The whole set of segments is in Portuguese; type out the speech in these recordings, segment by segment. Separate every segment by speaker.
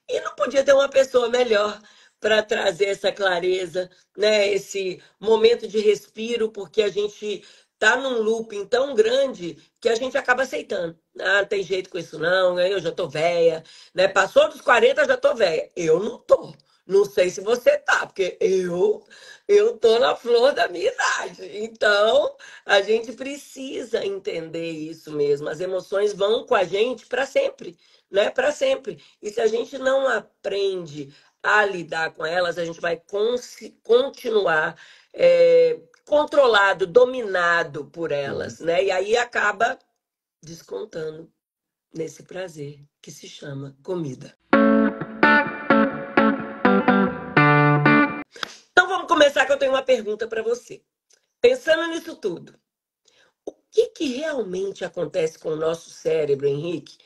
Speaker 1: E não podia ter uma pessoa melhor para trazer essa clareza, né? Esse momento de respiro, porque a gente tá num looping tão grande que a gente acaba aceitando. Ah, não tem jeito com isso não, eu já tô velha, né? Passou dos 40, já tô velha. Eu não tô. Não sei se você tá, porque eu tô na flor da minha idade. Então, a gente precisa entender isso mesmo. As emoções vão com a gente para sempre, né? Para sempre. E se a gente não aprende a lidar com elas, a gente vai continuar controlado, dominado por
Speaker 2: Uhum.
Speaker 1: elas, né? E aí acaba descontando nesse prazer que se chama comida. Então vamos começar que eu tenho uma pergunta para você. Pensando nisso tudo, o que que realmente acontece com o nosso cérebro, Henrique,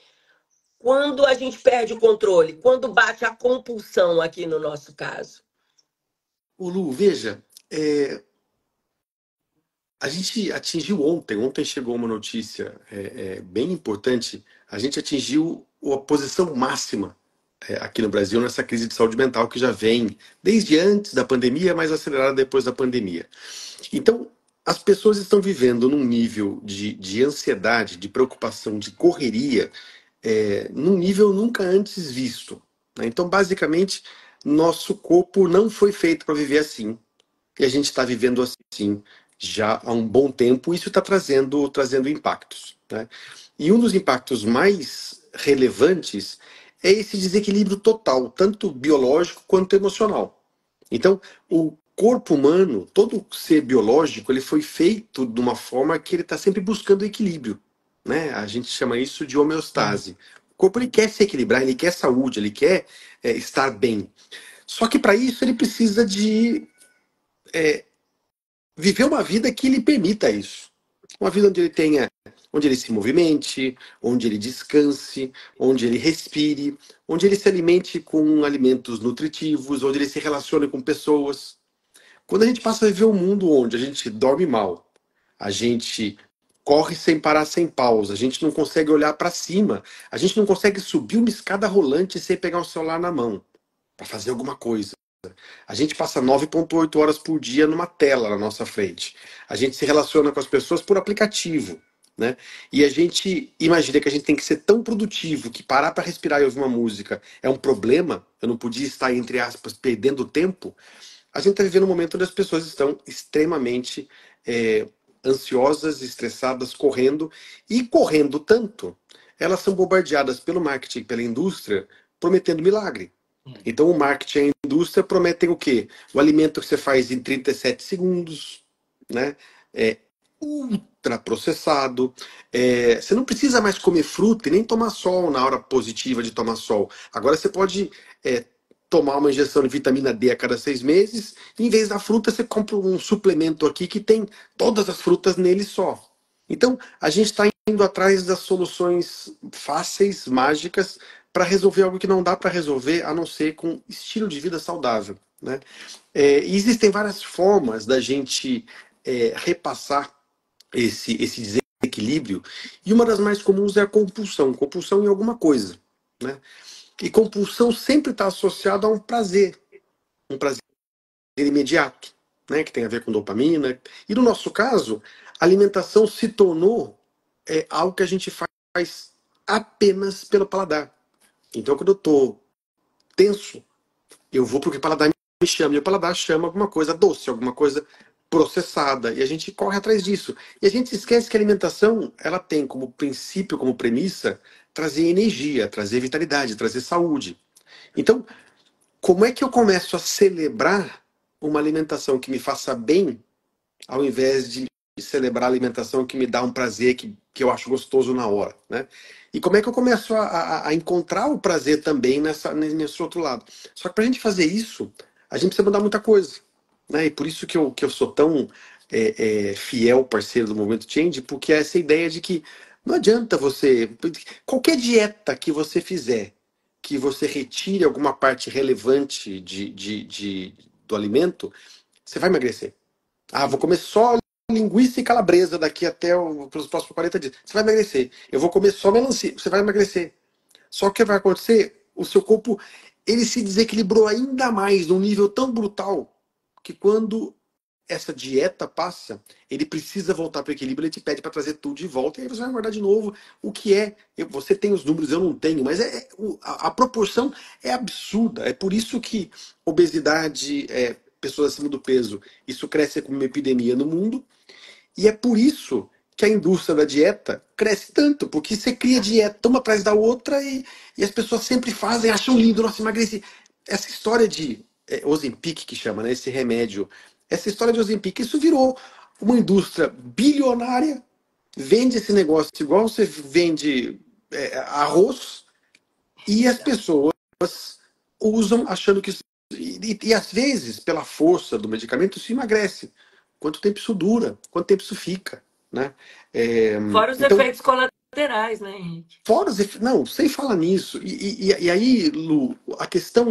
Speaker 1: quando a gente perde o controle, quando bate a compulsão aqui no nosso caso?
Speaker 2: Ô Lu, veja, a gente atingiu ontem chegou uma notícia bem importante, a gente atingiu a posição máxima aqui no Brasil nessa crise de saúde mental que já vem desde antes da pandemia, mas acelerada depois da pandemia. Então, as pessoas estão vivendo num nível de ansiedade, de preocupação, de correria, num nível nunca antes visto, né? Então, basicamente, nosso corpo não foi feito para viver assim. E a gente está vivendo assim já há um bom tempo. Isso está trazendo impactos, né? E um dos impactos mais relevantes é esse desequilíbrio total, tanto biológico quanto emocional. Então, o corpo humano, todo ser biológico, ele foi feito de uma forma que ele está sempre buscando equilíbrio, né? A gente chama isso de homeostase. O corpo ele quer se equilibrar, ele quer saúde, ele quer estar bem. Só que para isso ele precisa de viver uma vida que lhe permita isso. Uma vida onde ele tenha, onde ele se movimente, onde ele descanse, onde ele respire, onde ele se alimente com alimentos nutritivos, onde ele se relacione com pessoas. Quando a gente passa a viver um mundo onde a gente dorme mal, a gente corre sem parar, sem pausa, a gente não consegue olhar para cima, a gente não consegue subir uma escada rolante sem pegar o celular na mão para fazer alguma coisa. A gente passa 9,8 horas por dia numa tela na nossa frente. A gente se relaciona com as pessoas por aplicativo, né? E a gente imagina que a gente tem que ser tão produtivo que parar para respirar e ouvir uma música é um problema. Eu não podia estar, entre aspas, perdendo tempo. A gente está vivendo um momento onde as pessoas estão extremamente é, ansiosas, estressadas, correndo e correndo tanto. Elas são bombardeadas pelo marketing, pela indústria, prometendo milagre. Então o marketing e a indústria prometem o quê? O alimento que você faz em 37 segundos, né? É ultra processado. Você não precisa mais comer fruta e nem tomar sol na hora positiva de tomar sol. Agora você pode é, tomar uma injeção de vitamina D a cada 6 meses. E em vez da fruta, você compra um suplemento aqui que tem todas as frutas nele só. Então, a gente está indo atrás das soluções fáceis, mágicas, para resolver algo que não dá para resolver a não ser com estilo de vida saudável, né? E existem várias formas da gente repassar esse desequilíbrio, e uma das mais comuns é a compulsão, compulsão em alguma coisa, né? E compulsão sempre está associada a um prazer imediato, né? Que tem a ver com dopamina. E no nosso caso, a alimentação se tornou algo que a gente faz apenas pelo paladar. Então, quando eu estou tenso, eu vou porque o paladar me chama, e o paladar chama alguma coisa doce, alguma coisa processada, e a gente corre atrás disso. E a gente esquece que a alimentação, ela tem como princípio, como premissa, trazer energia, trazer vitalidade, trazer saúde. Então, como é que eu começo a celebrar uma alimentação que me faça bem, ao invés de celebrar a alimentação que me dá um prazer que eu acho gostoso na hora, né? E como é que eu começo a encontrar o prazer também nesse outro lado? Só que para a gente fazer isso, a gente precisa mudar muita coisa, né? E por isso que eu sou tão fiel parceiro do Movimento Change, porque é essa ideia de que não adianta você... Qualquer dieta que você fizer, que você retire alguma parte relevante do alimento, você vai emagrecer. Ah, vou comer só linguiça e calabresa daqui até os próximos 40 dias. Você vai emagrecer. Eu vou comer só melancia. Você vai emagrecer. Só que o que vai acontecer? o seu corpo ele se desequilibrou ainda mais, num nível tão brutal, que quando essa dieta passa, ele precisa voltar para o equilíbrio, ele te pede para trazer tudo de volta, e aí você vai engordar de novo, o que é, você tem os números, eu não tenho, mas a proporção é absurda, é por isso que obesidade, pessoas acima do peso, isso cresce como uma epidemia no mundo, e é por isso que a indústria da dieta cresce tanto, porque você cria dieta uma atrás da outra e as pessoas sempre fazem, acham lindo, nossa, emagreci. Essa história de Ozempic, que chama, né, esse remédio, essa história de Ozempic, isso virou uma indústria bilionária, vende esse negócio igual você vende arroz, e as pessoas usam achando que isso. E às vezes, pela força do medicamento, isso emagrece. Quanto tempo isso dura? Quanto tempo isso fica? Né? É,
Speaker 1: Fora os
Speaker 2: então,
Speaker 1: efeitos colaterais, né, Henrique?
Speaker 2: fora não, sem falar nisso. E aí, Lu, a questão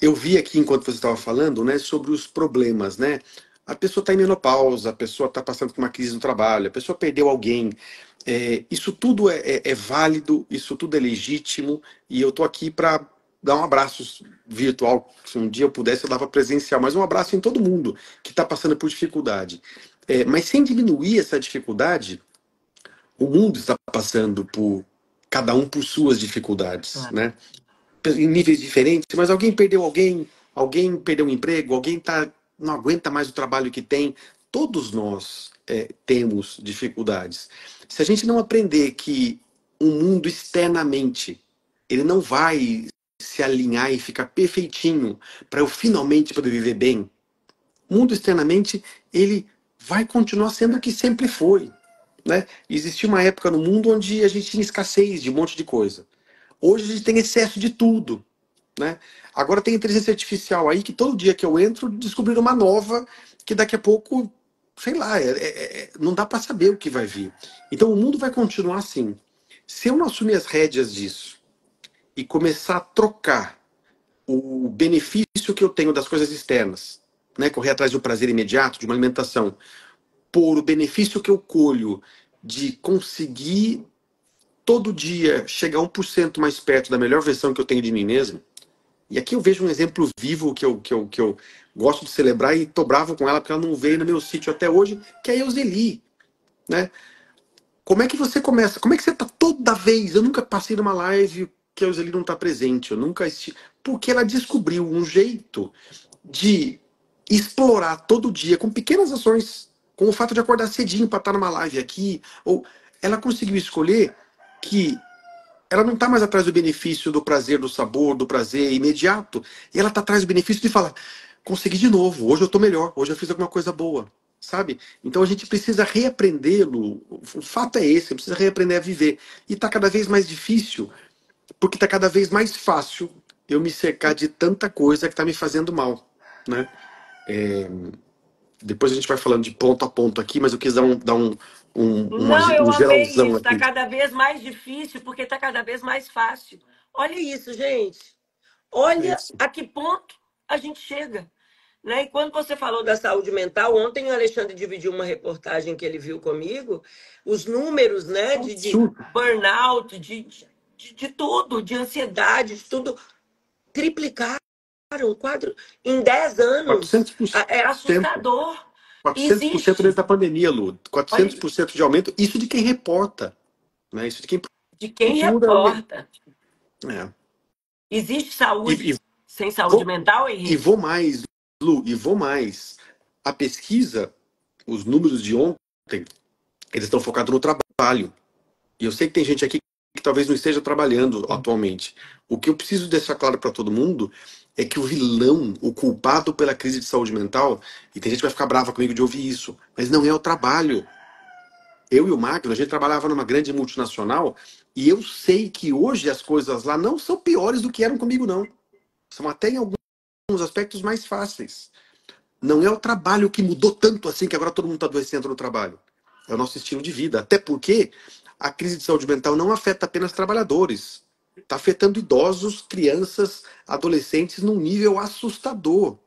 Speaker 2: eu vi aqui enquanto você estava falando, né, sobre os problemas, né? A pessoa está em menopausa, a pessoa está passando por uma crise no trabalho, a pessoa perdeu alguém. Isso tudo é válido, isso tudo é legítimo, e eu estou aqui para dar um abraço virtual. Se um dia eu pudesse, eu dava presencial, mas um abraço em todo mundo que está passando por dificuldade. Mas sem diminuir essa dificuldade, o mundo está passando por cada um por suas dificuldades,
Speaker 1: Claro.
Speaker 2: né? Em níveis diferentes, mas alguém perdeu um emprego, não aguenta mais o trabalho que tem. Todos nós temos dificuldades. Se a gente não aprender que o mundo externamente ele não vai se alinhar e ficar perfeitinho para eu finalmente poder viver bem, o mundo externamente ele vai continuar sendo o que sempre foi. Né? Existia uma época no mundo onde a gente tinha escassez de um monte de coisa. Hoje a gente tem excesso de tudo. Né? Agora tem inteligência artificial aí que todo dia que eu entro descobriram uma nova que daqui a pouco, sei lá, não dá para saber o que vai vir. Então o mundo vai continuar assim. Se eu não assumir as rédeas disso e começar a trocar o benefício que eu tenho das coisas externas, né, correr atrás do prazer imediato, de uma alimentação, por o benefício que eu colho de conseguir todo dia chegar 1% mais perto da melhor versão que eu tenho de mim mesmo. E aqui eu vejo um exemplo vivo que eu gosto de celebrar e tô bravo com ela porque ela não veio no meu sítio até hoje, que é a Euseli, né? Como é que você começa? Como é que você tá toda vez? Eu nunca passei numa live que a Euseli não tá presente, eu nunca assisti. Porque ela descobriu um jeito de explorar todo dia com pequenas ações, com o fato de acordar cedinho para estar numa live aqui, ou ela conseguiu escolher que ela não está mais atrás do benefício, do prazer, do sabor, do prazer imediato. E ela está atrás do benefício de falar: consegui de novo, hoje eu estou melhor, hoje eu fiz alguma coisa boa. Sabe? Então a gente precisa reaprendê-lo. O fato é esse, precisa reaprender a viver. E está cada vez mais difícil, porque está cada vez mais fácil eu me cercar de tanta coisa que está me fazendo mal. Né? Depois a gente vai falando de ponto a ponto aqui, mas eu quis
Speaker 1: Não, eu
Speaker 2: um
Speaker 1: amei
Speaker 2: geralzão
Speaker 1: isso. Está
Speaker 2: aqui.
Speaker 1: cada vez mais difícil porque está cada vez mais fácil. Olha isso, gente. Olha a que ponto a gente chega. Né? E quando você falou da saúde mental, ontem o Alexandre dividiu uma reportagem que ele viu comigo, os números, né, de
Speaker 2: Absurdo.
Speaker 1: burnout, de tudo, de ansiedade, de tudo, triplicaram, quadro, em 10 anos.
Speaker 2: 400%.
Speaker 1: É assustador.
Speaker 2: 400%
Speaker 1: Existe,
Speaker 2: desde a pandemia, Lu.
Speaker 1: olha,
Speaker 2: 400% de aumento. Isso de quem reporta. Né? Isso de quem
Speaker 1: de quem
Speaker 2: procura.
Speaker 1: reporta.
Speaker 2: É.
Speaker 1: Existe
Speaker 2: E,
Speaker 1: saúde
Speaker 2: e,
Speaker 1: sem saúde
Speaker 2: vou,
Speaker 1: mental,
Speaker 2: e
Speaker 1: Henrique?
Speaker 2: vou mais, Lu, e vou mais. A pesquisa, os números de ontem, eles estão focados no trabalho. E eu sei que tem gente aqui que talvez não esteja trabalhando atualmente. O que eu preciso deixar claro para todo mundo é que o vilão, o culpado pela crise de saúde mental, e tem gente que vai ficar brava comigo de ouvir isso, mas não é o trabalho. Eu e o Magno, a gente trabalhava numa grande multinacional e eu sei que hoje as coisas lá não são piores do que eram comigo, não. São até em alguns aspectos mais fáceis. Não é o trabalho que mudou tanto assim que agora todo mundo está adoecendo no trabalho. É o nosso estilo de vida. Até porque a crise de saúde mental não afeta apenas trabalhadores. Está afetando idosos, crianças, adolescentes num nível assustador.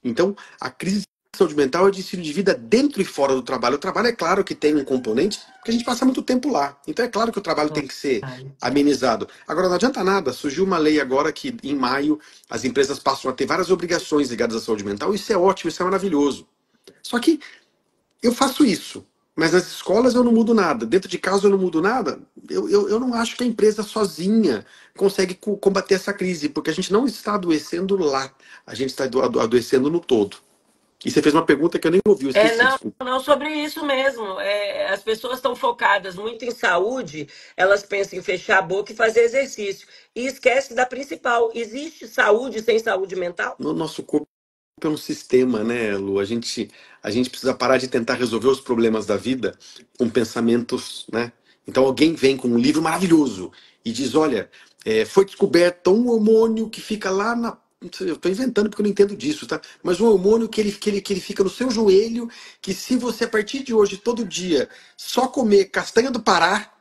Speaker 2: Então, a crise de saúde mental é de estilo de vida dentro e fora do trabalho. O trabalho é claro que tem um componente, porque a gente passa muito tempo lá. Então é claro que o trabalho tem que ser amenizado. Agora não adianta nada, surgiu uma lei agora que em maio as empresas passam a ter várias obrigações ligadas à saúde mental. Isso é ótimo, isso é maravilhoso. Só que eu faço isso, mas nas escolas eu não mudo nada, dentro de casa eu não mudo nada. Eu não acho que a empresa sozinha consegue combater essa crise, porque a gente não está adoecendo lá, a gente está adoecendo no todo. E você fez uma pergunta que eu nem ouvi, eu esqueci,
Speaker 1: Não,
Speaker 2: desculpa.
Speaker 1: não, sobre isso mesmo. As pessoas estão focadas muito em saúde, elas pensam em fechar a boca e fazer exercício. E esquece da principal. Existe saúde sem saúde mental?
Speaker 2: No nosso corpo é um sistema, né, Lu? A gente precisa parar de tentar resolver os problemas da vida com pensamentos, né? Então alguém vem com um livro maravilhoso e diz, olha, foi descoberto um hormônio que fica lá na... Não sei, eu estou inventando porque eu não entendo disso, tá? Mas um hormônio que ele fica no seu joelho, que se você a partir de hoje, todo dia, só comer castanha do Pará,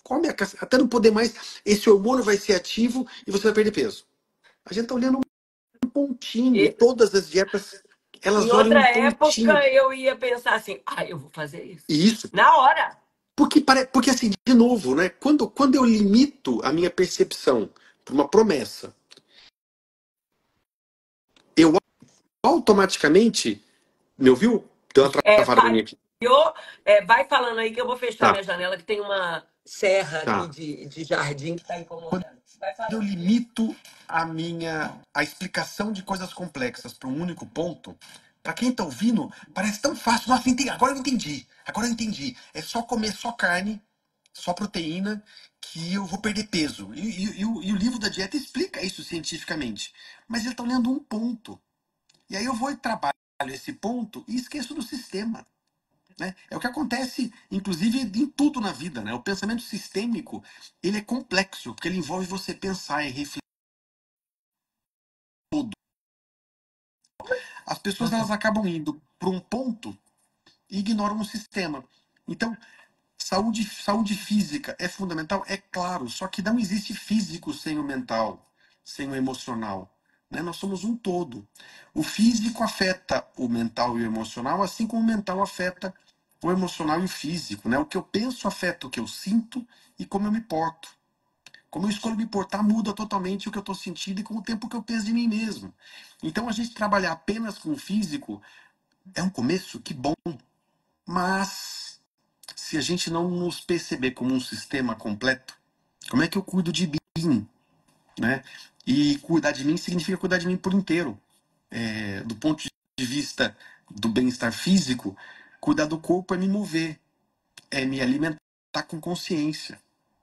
Speaker 2: come a castanha, até não poder mais, esse hormônio vai ser ativo e você vai perder peso. A gente está olhando um pontinho, e
Speaker 1: E,
Speaker 2: todas as dietas,
Speaker 1: em
Speaker 2: elas olham
Speaker 1: outra
Speaker 2: um pontinho.
Speaker 1: época, eu ia pensar assim: eu vou fazer isso.
Speaker 2: E isso,
Speaker 1: Na hora.
Speaker 2: porque assim, de novo, né? Quando eu limito a minha percepção por uma promessa, eu automaticamente, me ouviu? Deu uma travada pra mim aqui.
Speaker 1: Falhou. Vai falando aí que eu vou fechar
Speaker 2: Tá,
Speaker 1: minha janela, que tem uma serra aqui
Speaker 2: tá.
Speaker 1: de jardim que está
Speaker 2: Quando
Speaker 1: incomodando. Vai
Speaker 2: eu
Speaker 1: falando.
Speaker 2: limito a explicação de coisas complexas para um único ponto, para quem tá ouvindo, parece tão fácil. Nossa, entendi, agora eu entendi. Agora eu entendi. É só comer só carne, só proteína, que eu vou perder peso. E o livro da dieta explica isso cientificamente. Mas ele está olhando um ponto. E aí eu vou e trabalho esse ponto e esqueço do sistema. Né? É o que acontece, inclusive, em tudo na vida. Né? O pensamento sistêmico ele é complexo, porque ele envolve você pensar e refletir. As pessoas elas acabam indo para um ponto e ignoram o sistema. Então, saúde física é fundamental? É claro, só que não existe físico sem o mental, sem o emocional. Né? Nós somos um todo. O físico afeta o mental e o emocional, assim como o mental afeta o emocional e o físico. Né? O que eu penso afeta o que eu sinto e como eu me porto. Como eu escolho me portar muda totalmente o que eu estou sentindo e com o tempo que eu penso de mim mesmo. Então, a gente trabalhar apenas com o físico é um começo, que bom, mas se a gente não nos perceber como um sistema completo, como é que eu cuido de mim, né? E cuidar de mim significa cuidar de mim por inteiro. Do ponto de vista do bem-estar físico, cuidar do corpo é me mover, é me alimentar com consciência,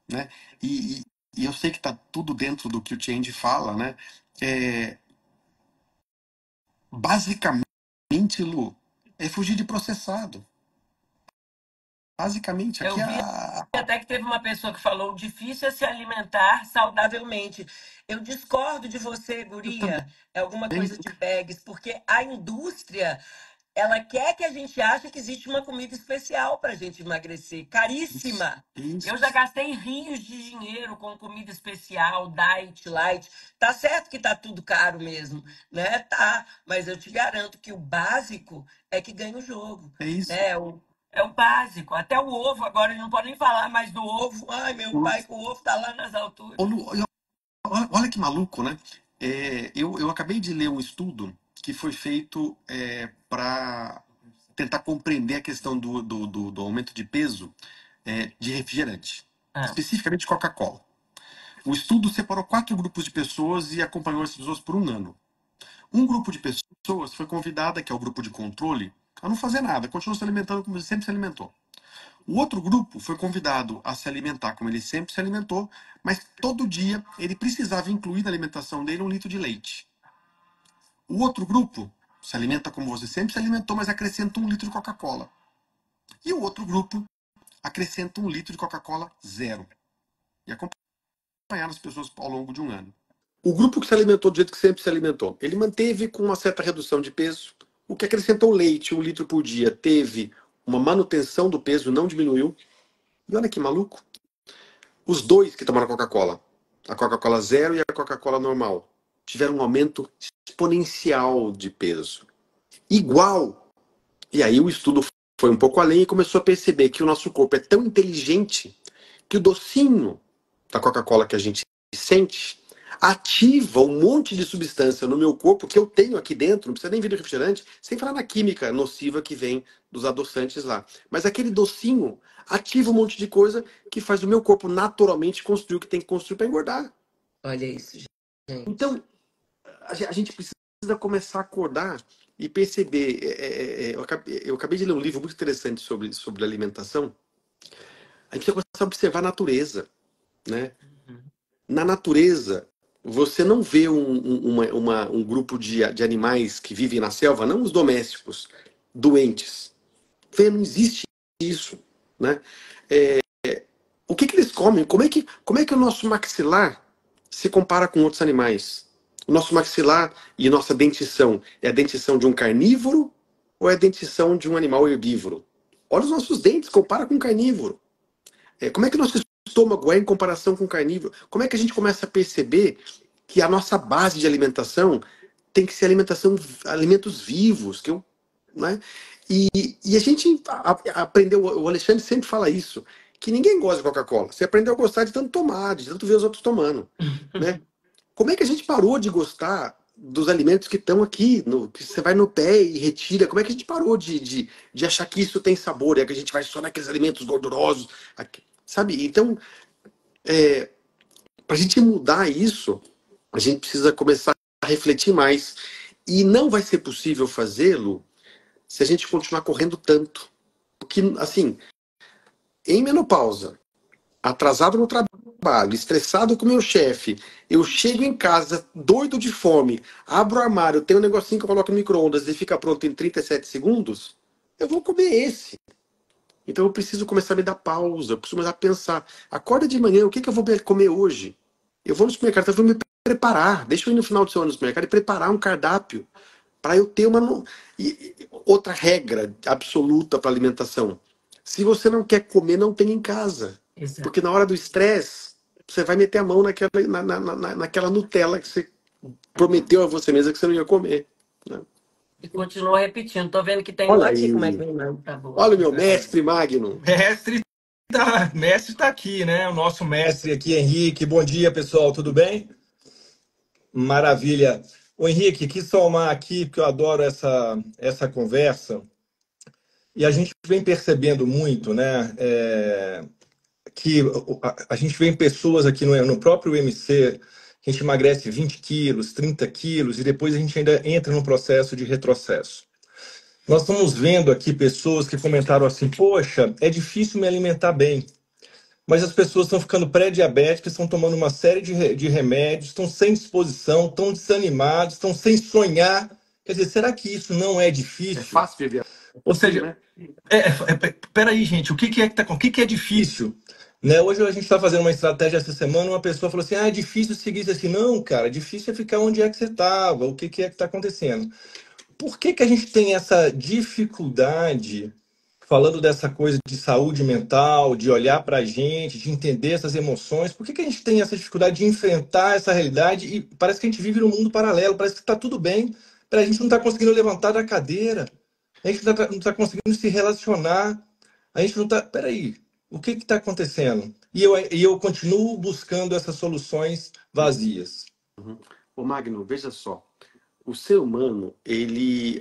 Speaker 2: né? E eu sei que está tudo dentro do que o Change fala, né? É, basicamente, Lu, é fugir de processado. Basicamente,
Speaker 1: Eu
Speaker 2: aqui é
Speaker 1: vi até que teve uma pessoa que falou: difícil é se alimentar saudavelmente. Eu discordo de você,
Speaker 2: eu
Speaker 1: guria.
Speaker 2: também.
Speaker 1: É alguma coisa de bags, porque a indústria ela quer que a gente ache que existe uma comida especial para a gente emagrecer,
Speaker 2: Isso,
Speaker 1: caríssima. Eu já
Speaker 2: isso.
Speaker 1: gastei rios de dinheiro com comida especial, diet, light. Tá certo que tá tudo caro mesmo, né? Tá, mas eu te garanto que o básico é que ganha o jogo,
Speaker 2: É isso.
Speaker 1: né? É o básico. Até o ovo agora, ele não pode nem falar mais do ovo. Ai, meu pai, que o ovo tá lá nas
Speaker 2: Ô,
Speaker 1: alturas.
Speaker 2: Lu, olha que maluco, né? Eu acabei de ler um estudo que foi feito para tentar compreender a questão do aumento de peso de refrigerante,
Speaker 1: Ah,
Speaker 2: especificamente Coca-Cola. O estudo separou 4 grupos de pessoas e acompanhou essas pessoas por um ano. Um grupo de pessoas foi convidada, que é o grupo de controle, a não fazer nada, continuou se alimentando como ele sempre se alimentou. O outro grupo foi convidado a se alimentar como ele sempre se alimentou, mas todo dia ele precisava incluir na alimentação dele 1 litro de leite. O outro grupo se alimenta como você sempre se alimentou, mas acrescenta 1 litro de Coca-Cola. E o outro grupo acrescenta 1 litro de Coca-Cola zero. E acompanharam as pessoas ao longo de um ano. O grupo que se alimentou do jeito que sempre se alimentou, ele manteve com uma certa redução de peso. O que acrescentou leite, 1 litro por dia, teve uma manutenção do peso, não diminuiu. E olha que maluco. Os dois que tomaram Coca-Cola, a Coca-Cola zero e a Coca-Cola normal, tiveram um aumento exponencial de peso. igual. E aí o estudo foi um pouco além e começou a perceber que o nosso corpo é tão inteligente que o docinho da Coca-Cola que a gente sente ativa um monte de substância no meu corpo que eu tenho aqui dentro, não precisa nem vir do refrigerante, sem falar na química nociva que vem dos adoçantes lá. Mas aquele docinho ativa um monte de coisa que faz o meu corpo naturalmente construir o que tem que construir para engordar.
Speaker 1: Olha isso, gente.
Speaker 2: Então, a gente precisa começar a acordar e perceber. Eu acabei de ler um livro muito interessante sobre alimentação. A gente precisa começar a observar a natureza, né?
Speaker 1: Uhum.
Speaker 2: Na natureza, você não vê um grupo de animais que vivem na selva, não os domésticos, doentes. Vê, não existe isso, né? O que eles comem? Como é que o nosso maxilar se compara com outros animais? O nosso maxilar e nossa dentição é a dentição de um carnívoro ou é a dentição de um animal herbívoro? Olha os nossos dentes, compara com um carnívoro. Como é que o nosso estômago é em comparação com o carnívoro? Como é que a gente começa a perceber que a nossa base de alimentação tem que ser alimentos vivos, né? E a gente aprendeu, o Alexandre sempre fala isso, que ninguém gosta de Coca-Cola. Você aprendeu a gostar de tanto tomar, de tanto ver os outros tomando, né? Como é que a gente parou de gostar dos alimentos que estão aqui, que você vai no pé e retira? Como é que a gente parou de achar que isso tem sabor? É que a gente vai só naqueles alimentos gordurosos, sabe? Então, para a gente mudar isso, a gente precisa começar a refletir mais. E não vai ser possível fazê-lo se a gente continuar correndo tanto. Porque, assim, em menopausa, atrasado no trabalho, estressado com o meu chefe, eu chego em casa doido de fome, abro o armário, tem um negocinho que eu coloco no micro-ondas e fica pronto em 37 segundos, eu vou comer esse. Então eu preciso começar a me dar pausa, eu preciso começar a pensar. Acorda de manhã, o que eu vou comer hoje? Eu vou no supermercado, eu vou me preparar. Deixa eu ir no final de semana no supermercado e preparar um cardápio para eu ter uma. Outra regra absoluta para alimentação. Se você não quer comer, não tem em casa.
Speaker 1: Exato.
Speaker 2: Porque na hora do estresse, você vai meter a mão naquela Nutella que você prometeu a você mesma que você não ia comer, né?
Speaker 1: E continua repetindo. Tô vendo que tem um
Speaker 2: Olha
Speaker 1: monte como é que
Speaker 2: aí.
Speaker 1: vem não, tá boa
Speaker 2: Olha o
Speaker 1: aqui.
Speaker 2: meu mestre Magno.
Speaker 3: Mestre tá aqui, né? O nosso mestre aqui, Henrique. Bom dia, pessoal. Tudo bem? Maravilha. Ô, Henrique, quis somar aqui, porque eu adoro essa conversa. E a gente vem percebendo muito, né? Que a gente vê pessoas aqui no próprio MC, que a gente emagrece 20 quilos, 30 quilos, e depois a gente ainda entra no processo de retrocesso. Nós estamos vendo aqui pessoas que comentaram assim: poxa, é difícil me alimentar bem. Mas as pessoas estão ficando pré-diabéticas, estão tomando uma série de remédios, estão sem disposição, estão desanimados, estão sem sonhar. Quer dizer, será que isso não é
Speaker 2: É
Speaker 3: difícil?
Speaker 2: fácil viver
Speaker 3: Ou
Speaker 2: assim,
Speaker 3: seja,
Speaker 2: né?
Speaker 3: peraí, gente, o que que é difícil? Né? Hoje a gente está fazendo uma estratégia essa semana, uma pessoa falou assim: ah, é difícil seguir isso assim. Não, cara, difícil é ficar onde é que você estava, o que que é que está acontecendo. Por que que a gente tem essa dificuldade, falando dessa coisa de saúde mental, de olhar para a gente, de entender essas emoções? Por que que a gente tem essa dificuldade de enfrentar essa realidade e parece que a gente vive num mundo paralelo, parece que está tudo bem, a gente não está conseguindo levantar da cadeira, a gente não tá conseguindo se relacionar, a gente não está... Peraí, o que está acontecendo? E eu continuo buscando essas soluções vazias.
Speaker 2: Uhum. Ô Magno, veja só. O ser humano,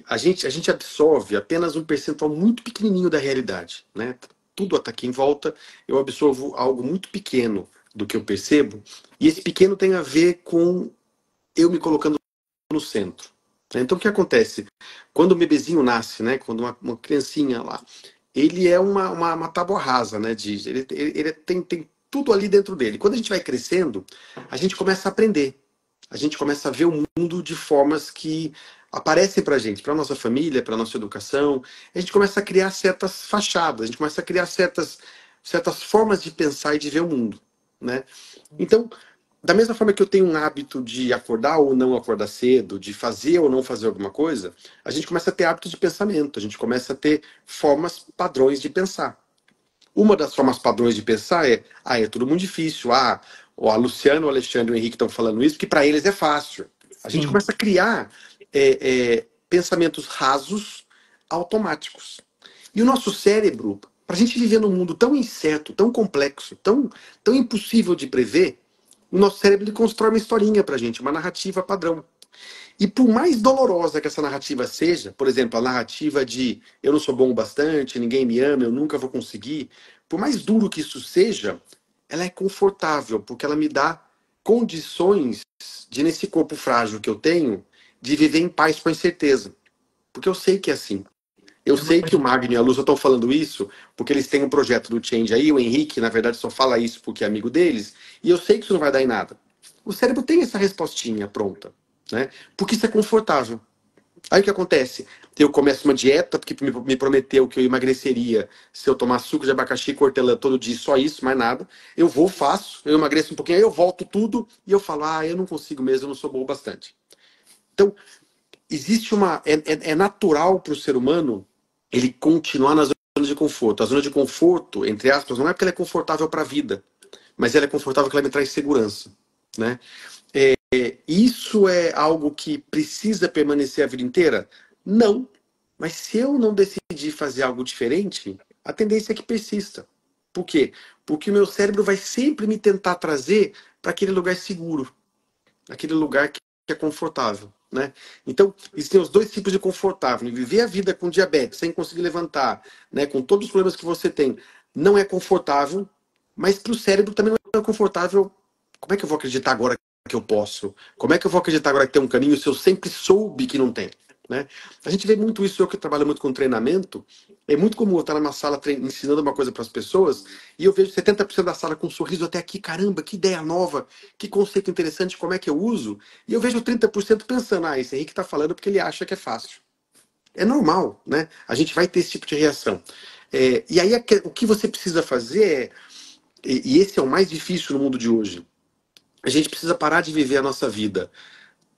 Speaker 2: a gente absorve apenas um percentual muito pequenininho da realidade, né? Tudo está aqui em volta, eu absorvo algo muito pequeno do que eu percebo, e esse pequeno tem a ver com eu me colocando no centro, né? Então, o que acontece? Quando o bebezinho nasce, né? Quando uma criancinha lá, ele é uma tábua rasa, né? Ele tem tudo ali dentro dele. Quando a gente vai crescendo, a gente começa a aprender. A gente começa a ver o mundo de formas que aparecem para a gente, para nossa família, para nossa educação. A gente começa a criar certas fachadas, a gente começa a criar certas formas de pensar e de ver o mundo, né? Então, da mesma forma que eu tenho um hábito de acordar ou não acordar cedo, de fazer ou não fazer alguma coisa, a gente começa a ter hábitos de pensamento, a gente começa a ter formas padrões de pensar. Uma das formas padrões de pensar é tudo muito difícil. O Luciano, o Alexandre e o Henrique estão falando isso, porque para eles é fácil. A gente
Speaker 1: Sim.
Speaker 2: começa a criar pensamentos rasos, automáticos. E o nosso cérebro, para a gente viver num mundo tão incerto, tão complexo, tão impossível de prever, o nosso cérebro ele constrói uma historinha para a gente, uma narrativa padrão. E por mais dolorosa que essa narrativa seja, por exemplo, a narrativa de eu não sou bom o bastante, ninguém me ama, eu nunca vou conseguir, por mais duro que isso seja, ela é confortável, porque ela me dá condições de, nesse corpo frágil que eu tenho, de viver em paz com a incerteza. Porque eu sei que é assim. Eu sei que o Magno e a Lúcia estão falando isso porque eles têm um projeto do Change aí, o Henrique, na verdade, só fala isso porque é amigo deles, e eu sei que isso não vai dar em nada. O cérebro tem essa respostinha pronta, né? Porque isso é confortável. Aí o que acontece? Eu começo uma dieta, porque me prometeu que eu emagreceria se eu tomar suco de abacaxi e hortelã todo dia, só isso, mais nada. Eu vou, faço, eu emagreço um pouquinho, aí eu volto tudo e eu falo, eu não consigo mesmo, eu não sou bom o bastante. Então, existe uma. É natural para o ser humano ele continuar na zona de conforto. A zona de conforto, entre aspas, não é porque ela é confortável para a vida, mas ela é confortável porque ela me traz segurança, né? Isso é algo que precisa permanecer a vida inteira? Não. Mas se eu não decidir fazer algo diferente, a tendência é que persista. Por quê? Porque o meu cérebro vai sempre me tentar trazer para aquele lugar seguro, aquele lugar que é confortável, né? Então, existem os dois tipos de confortável. Viver a vida com diabetes, sem conseguir levantar, né, com todos os problemas que você tem, não é confortável, mas para o cérebro também não é confortável. Como é que eu vou acreditar agora que eu posso? Como é que eu vou acreditar agora que tem um caminho se eu sempre soube que não tem? Né? A gente vê muito isso, eu que trabalho muito com treinamento, é muito comum eu estar numa sala ensinando uma coisa para as pessoas e eu vejo 70% da sala com um sorriso até aqui, caramba, que ideia nova, que conceito interessante, como é que eu uso? E eu vejo 30% pensando, esse Henrique está falando porque ele acha que é fácil. É normal, né? A gente vai ter esse tipo de reação. E aí o que você precisa fazer e esse é o mais difícil no mundo de hoje, a gente precisa parar de viver a nossa vida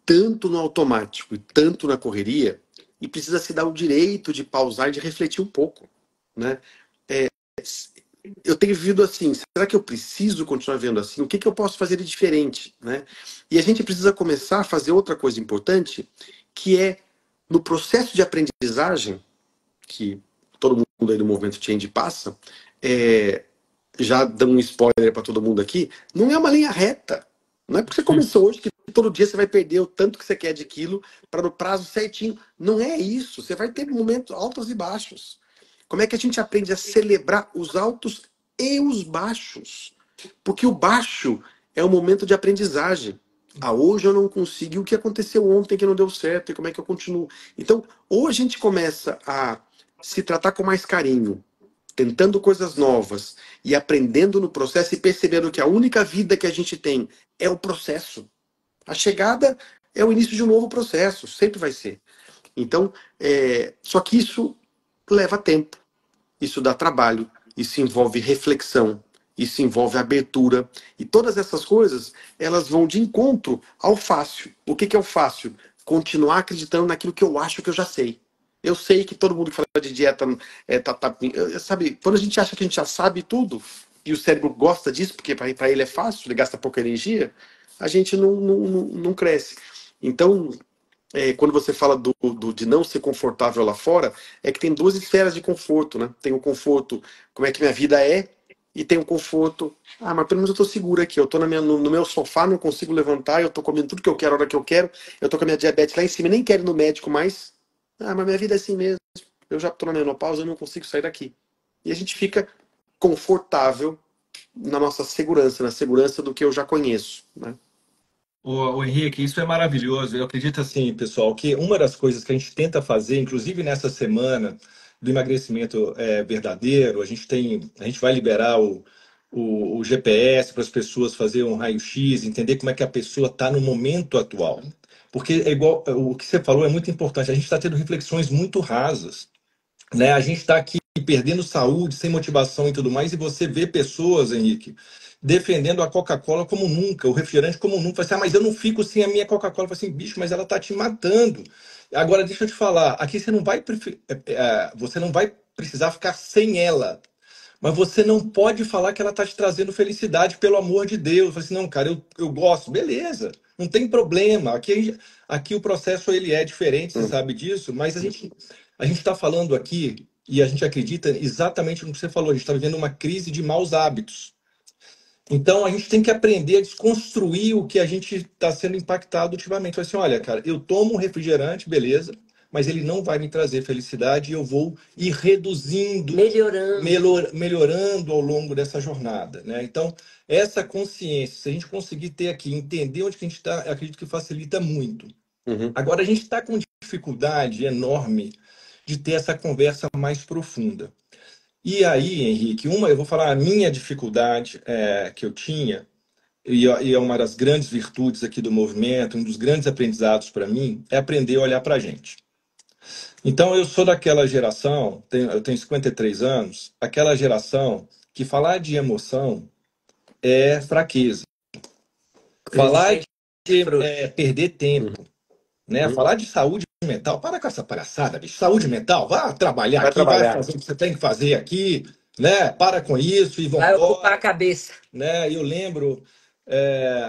Speaker 2: tanto no automático e tanto na correria, e precisa se dar o direito de pausar e de refletir um pouco, né? Eu tenho vivido assim, será que eu preciso continuar vivendo assim? O que eu posso fazer de diferente, né? E a gente precisa começar a fazer outra coisa importante, que é no processo de aprendizagem, que todo mundo aí do movimento Change passa, já dando um spoiler para todo mundo aqui, não é uma linha reta. Não é porque você começou hoje que todo dia você vai perder o tanto que você quer de quilo para no prazo certinho. Não é isso. Você vai ter momentos altos e baixos. Como é que a gente aprende a celebrar os altos e os baixos? Porque o baixo é o momento de aprendizagem. Hoje eu não consegui o que aconteceu ontem que não deu certo e como é que eu continuo. Então, ou a gente começa a se tratar com mais carinho, tentando coisas novas e aprendendo no processo e percebendo que a única vida que a gente tem é o processo. A chegada é o início de um novo processo, sempre vai ser. Então, só que isso leva tempo, isso dá trabalho, isso envolve reflexão, isso envolve abertura. E todas essas coisas, elas vão de encontro ao fácil. O que é o fácil? Continuar acreditando naquilo que eu acho que eu já sei. Eu sei que todo mundo que fala de dieta sabe, quando a gente acha que a gente já sabe tudo, e o cérebro gosta disso, porque para ele é fácil, ele gasta pouca energia, a gente não cresce. Então, quando você fala de não ser confortável lá fora, é que tem duas esferas de conforto, né? Tem o conforto, como é que minha vida é, e tem o conforto, mas pelo menos eu tô seguro aqui, eu tô no meu sofá, não consigo levantar, eu tô comendo tudo que eu quero, a hora que eu quero, eu tô com a minha diabetes lá em cima, nem quero ir no médico mais. Mas minha vida é assim mesmo, eu já tô na menopausa, eu não consigo sair daqui. E a gente fica confortável na nossa segurança, na segurança do que eu já conheço, né?
Speaker 3: Ô Henrique, isso é maravilhoso. Eu acredito assim, pessoal, que uma das coisas que a gente tenta fazer, inclusive nessa semana do emagrecimento verdadeiro, a gente vai liberar o GPS para as pessoas fazer um raio-x, entender como é que a pessoa está no momento atual. Porque é igual o que você falou é muito importante. A gente está tendo reflexões muito rasas, né? A gente está aqui perdendo saúde, sem motivação e tudo mais, e você vê pessoas, Henrique, defendendo a Coca-Cola como nunca, o refrigerante como nunca. Fala assim, mas eu não fico sem a minha Coca-Cola. Eu falo assim, bicho, mas ela tá te matando. Agora, deixa eu te falar, aqui você não vai precisar ficar sem ela. mas você não pode falar que ela está te trazendo felicidade, pelo amor de Deus. Eu falei assim, não, cara, eu gosto, beleza, não tem problema. Aqui o processo ele é diferente, você
Speaker 2: Hum,
Speaker 3: sabe disso, mas a gente está falando aqui e a gente acredita exatamente no que você falou. A gente está vivendo uma crise de maus hábitos. Então a gente tem que aprender a desconstruir o que a gente está sendo impactado ultimamente. Falei assim, olha, cara, eu tomo um refrigerante, beleza, mas ele não vai me trazer felicidade e eu vou ir reduzindo,
Speaker 1: Melhorando.
Speaker 3: melhorando ao longo dessa jornada, né? Então, essa consciência, se a gente conseguir ter aqui, entender onde que a gente está, acredito que facilita muito.
Speaker 2: uhum,
Speaker 3: Agora, a gente está com dificuldade enorme de ter essa conversa mais profunda. E aí, Henrique, eu vou falar a minha dificuldade que eu tinha, e é uma das grandes virtudes aqui do movimento, um dos grandes aprendizados para mim, é aprender a olhar para a gente. Então, eu sou daquela geração, eu tenho 53 anos, aquela geração que falar de emoção é fraqueza.
Speaker 1: A gente
Speaker 3: Falar
Speaker 1: sente
Speaker 3: de
Speaker 1: frouxo.
Speaker 3: perder
Speaker 2: uhum,
Speaker 3: tempo, né?
Speaker 2: uhum.
Speaker 3: Falar de saúde mental, para com essa palhaçada, bicho. Saúde mental, vá trabalhar
Speaker 2: Vai
Speaker 3: aqui, vai
Speaker 2: trabalhar.
Speaker 3: fazer o que você tem que fazer aqui, né? Para com isso e
Speaker 1: Vai ocupar a
Speaker 3: vambora,
Speaker 1: cabeça.
Speaker 3: né? Eu lembro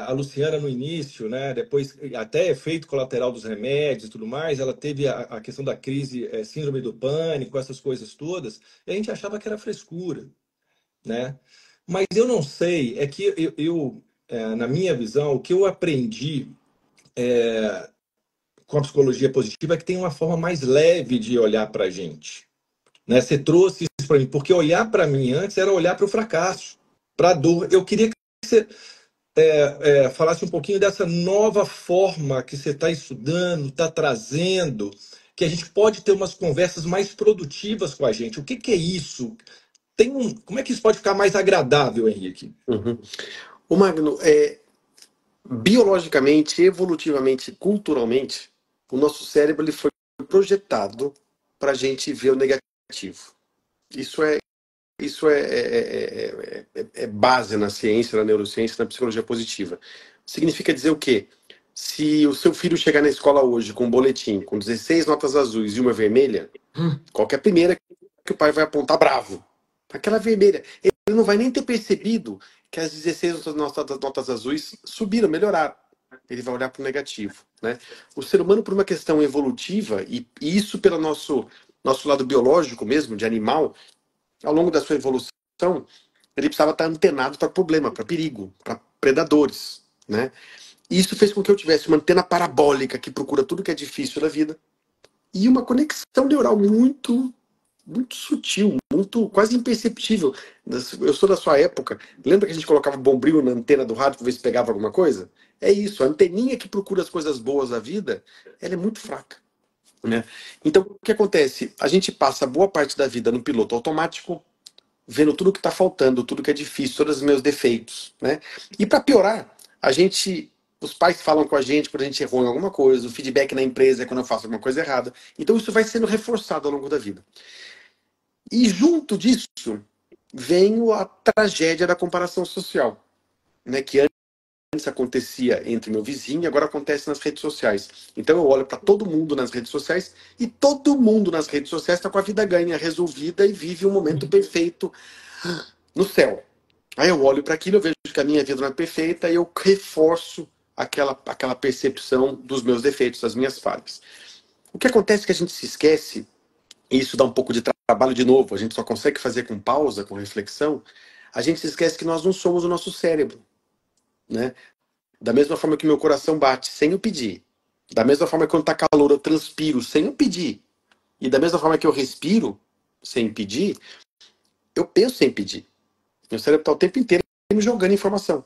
Speaker 3: a Luciana no início, né? Depois até efeito colateral dos remédios e tudo mais, ela teve a questão da crise, síndrome do pânico, essas coisas todas, e a gente achava que era frescura, né? Mas eu não sei, é que na minha visão, o que eu aprendi com a psicologia positiva é que tem uma forma mais leve de olhar para a gente, né? Você trouxe isso para mim, porque olhar para mim antes era olhar para o fracasso, para a dor. Eu queria que você falasse um pouquinho dessa nova forma que você está estudando, está trazendo, que a gente pode ter umas conversas mais produtivas com a gente. O que, que é isso? Como é que isso pode ficar mais agradável, Henrique?
Speaker 2: Uhum. O Magno, biologicamente, evolutivamente, culturalmente, o nosso cérebro ele foi projetado para a gente ver o negativo. Isso é, isso é base na ciência, na neurociência, na psicologia positiva. Significa dizer o quê? Se o seu filho chegar na escola hoje com um boletim com 16 notas azuis e uma vermelha, qual que é a primeira que o pai vai apontar bravo? Aquela vermelha. Ele não vai nem ter percebido que as 16 notas azuis subiram, melhoraram. Ele vai olhar para o negativo, né? O ser humano, por uma questão evolutiva, e isso pelo nosso lado biológico mesmo, de animal, ao longo da sua evolução, ele precisava estar antenado para problema, para perigo, para predadores, né? E isso fez com que eu tivesse uma antena parabólica que procura tudo que é difícil na vida e uma conexão neural muito sutil, muito quase imperceptível. Eu sou da sua época. Lembra que a gente colocava bombril na antena do rádio para ver se pegava alguma coisa? É isso. A anteninha que procura as coisas boas da vida, ela é muito fraca, né? Então, o que acontece? A gente passa boa parte da vida no piloto automático, vendo tudo que está faltando, tudo que é difícil, todos os meus defeitos, né? E para piorar, os pais falam com a gente quando a gente errou em alguma coisa, o feedback na empresa é quando eu faço alguma coisa errada. Então isso vai sendo reforçado ao longo da vida. E junto disso vem a tragédia da comparação social, né? Que antes acontecia entre meu vizinho e agora acontece nas redes sociais. Então eu olho para todo mundo nas redes sociais e todo mundo nas redes sociais está com a vida ganha, resolvida e vive um momento perfeito no céu. Aí eu olho para aquilo, eu vejo que a minha vida não é perfeita e eu reforço aquela percepção dos meus defeitos, das minhas falhas. O que acontece é que a gente se esquece, e isso dá um pouco de trabalho de novo, a gente só consegue fazer com pausa, com reflexão, a gente se esquece que nós não somos o nosso cérebro, né? Da mesma forma que meu coração bate sem eu pedir, da mesma forma que quando tá calor eu transpiro sem eu pedir, e da mesma forma que eu respiro sem pedir, eu penso sem pedir. Meu cérebro está o tempo inteiro me jogando informação.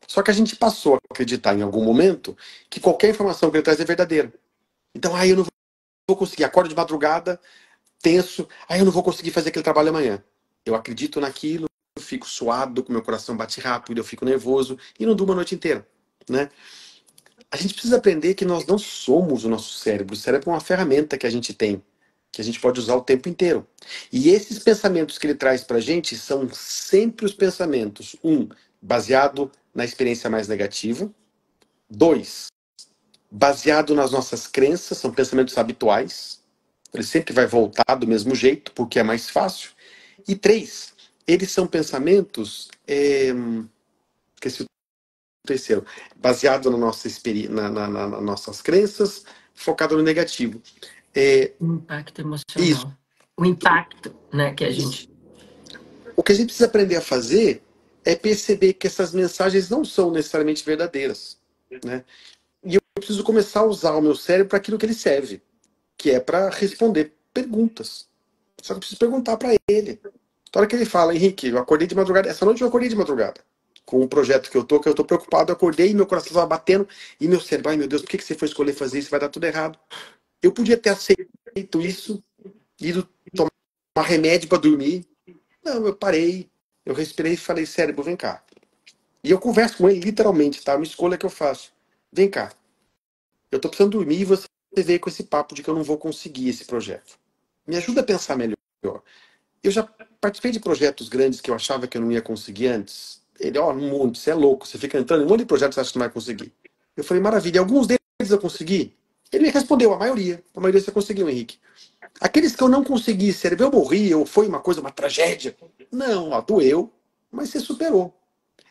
Speaker 2: Só que a gente passou a acreditar em algum momento que qualquer informação que ele traz é verdadeira. Então, eu não vou conseguir, acordo de madrugada, tenso, eu não vou conseguir fazer aquele trabalho amanhã. Eu acredito naquilo, eu fico suado, com meu coração bate rápido, eu fico nervoso e não durmo a noite inteira, né? A gente precisa aprender que nós não somos o nosso cérebro. O cérebro é uma ferramenta que a gente tem, que a gente pode usar o tempo inteiro. E esses pensamentos que ele traz pra gente são sempre os pensamentos, baseado na experiência mais negativa. 2, baseado nas nossas crenças, são pensamentos habituais. Ele sempre vai voltar do mesmo jeito, porque é mais fácil. E 3, eles são pensamentos, esqueci o terceiro, baseado na nossa nas nossas crenças, focado no negativo.
Speaker 1: O impacto emocional.
Speaker 2: Isso.
Speaker 1: O impacto, né, que a gente...
Speaker 2: O que a gente precisa aprender a fazer é perceber que essas mensagens não são necessariamente verdadeiras, né? E eu preciso começar a usar o meu cérebro para aquilo que ele serve, que é para responder perguntas. Só que eu preciso perguntar para ele. Na hora que ele fala, Henrique, eu acordei de madrugada, essa noite eu acordei de madrugada, com um projeto que eu tô preocupado, eu acordei e meu coração estava batendo, e meu cérebro, ai meu Deus, por que você foi escolher fazer isso? Vai dar tudo errado. Eu podia ter aceito isso, ido tomar remédio para dormir. Não, eu parei, eu respirei e falei, cérebro, vem cá. E eu converso com ele literalmente, tá? Uma escolha que eu faço. Vem cá, eu tô precisando dormir e você veio com esse papo de que eu não vou conseguir esse projeto. Me ajuda a pensar melhor. Eu já participei de projetos grandes que eu achava que eu não ia conseguir antes. Ele, ó, um monte, você é louco, você fica entrando em um monte de projetos que você acha que não vai conseguir. Eu falei, maravilha, alguns deles eu consegui. Ele me respondeu, a maioria você conseguiu, Henrique. Aqueles que eu não consegui, cérebro, eu morri, ou foi uma coisa, uma tragédia. Não, ó, doeu, mas você superou.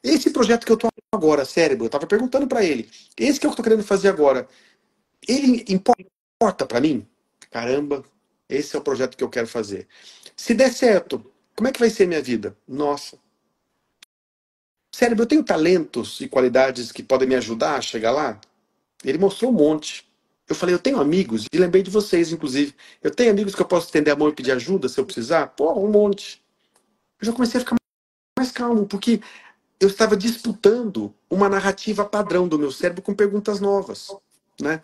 Speaker 2: Esse projeto que eu tô agora, cérebro, eu tava perguntando para ele, esse que eu tô querendo fazer agora, ele importa para mim? Caramba, esse é o projeto que eu quero fazer. Se der certo, como é que vai ser minha vida? Nossa. Cérebro, eu tenho talentos e qualidades que podem me ajudar a chegar lá? Ele mostrou um monte. Eu falei, eu tenho amigos, e lembrei de vocês, inclusive. Eu tenho amigos que eu posso estender a mão e pedir ajuda se eu precisar? Pô, um monte. Eu já comecei a ficar mais calmo, porque eu estava disputando uma narrativa padrão do meu cérebro com perguntas novas, né?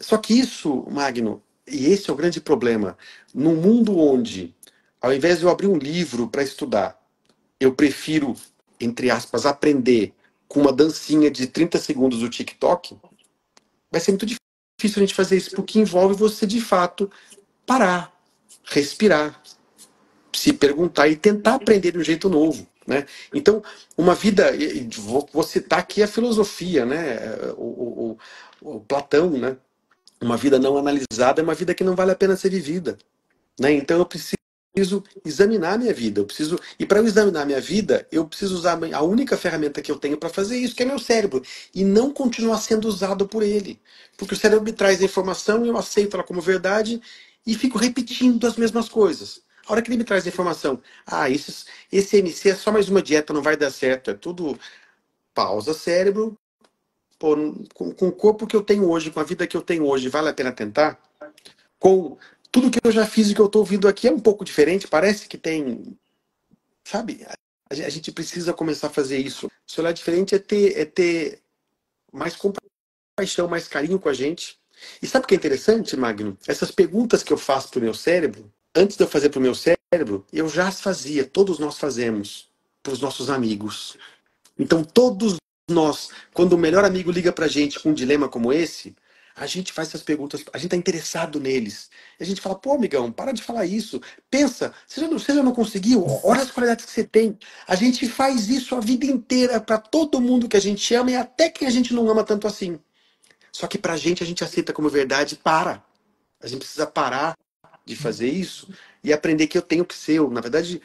Speaker 2: Só que isso, Magno, e esse é o grande problema, num mundo onde, ao invés de eu abrir um livro para estudar, eu prefiro, entre aspas, aprender com uma dancinha de 30 segundos do TikTok, vai ser muito difícil a gente fazer isso, porque envolve você, de fato, parar, respirar, se perguntar e tentar aprender de um jeito novo, né? Então, uma vida, vou citar aqui a filosofia, né? O Platão, né? Uma vida não analisada é uma vida que não vale a pena ser vivida, né? Então eu preciso examinar a minha vida. E para eu examinar a minha vida, eu preciso usar a única ferramenta que eu tenho para fazer isso, que é meu cérebro, e não continuar sendo usado por ele. Porque o cérebro me traz a informação, eu aceito ela como verdade e fico repetindo as mesmas coisas. A hora que ele me traz a informação, esse MC é só mais uma dieta, não vai dar certo, é tudo pausa, cérebro. Pô, com o corpo que eu tenho hoje, com a vida que eu tenho hoje, vale a pena tentar? Com tudo que eu já fiz e que eu estou ouvindo aqui é um pouco diferente, parece que tem, sabe? A gente precisa começar a fazer isso. Se olhar diferente é ter mais compaixão, mais carinho com a gente. E sabe o que é interessante, Magno? Essas perguntas que eu faço pro meu cérebro, antes de eu fazer pro meu cérebro, eu já as fazia, todos nós fazemos, para os nossos amigos. Então, todos nós, quando o melhor amigo liga pra gente com um dilema como esse, a gente faz essas perguntas, a gente tá interessado neles. A gente fala, pô, amigão, para de falar isso. Pensa, você já não conseguiu? Olha as qualidades que você tem. A gente faz isso a vida inteira pra todo mundo que a gente ama e até quem a gente não ama tanto assim. Só que pra gente, a gente aceita como verdade, para. A gente precisa parar de fazer isso e aprender que eu tenho que ser. Na verdade,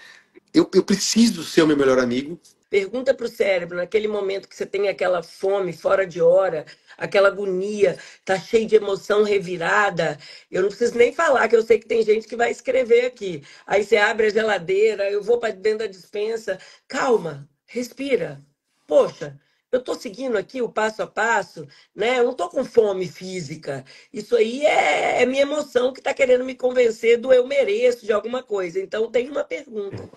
Speaker 2: eu preciso ser o meu melhor amigo.
Speaker 1: Pergunta para o cérebro, naquele momento que você tem aquela fome fora de hora, aquela agonia, tá cheio de emoção revirada. Eu não preciso nem falar, que eu sei que tem gente que vai escrever aqui. Aí você abre a geladeira, eu vou para dentro da despensa. Calma, respira. Poxa, eu estou seguindo aqui o passo a passo, né? Eu não estou com fome física. Isso aí é minha emoção que está querendo me convencer do eu mereço de alguma coisa. Então tem uma pergunta,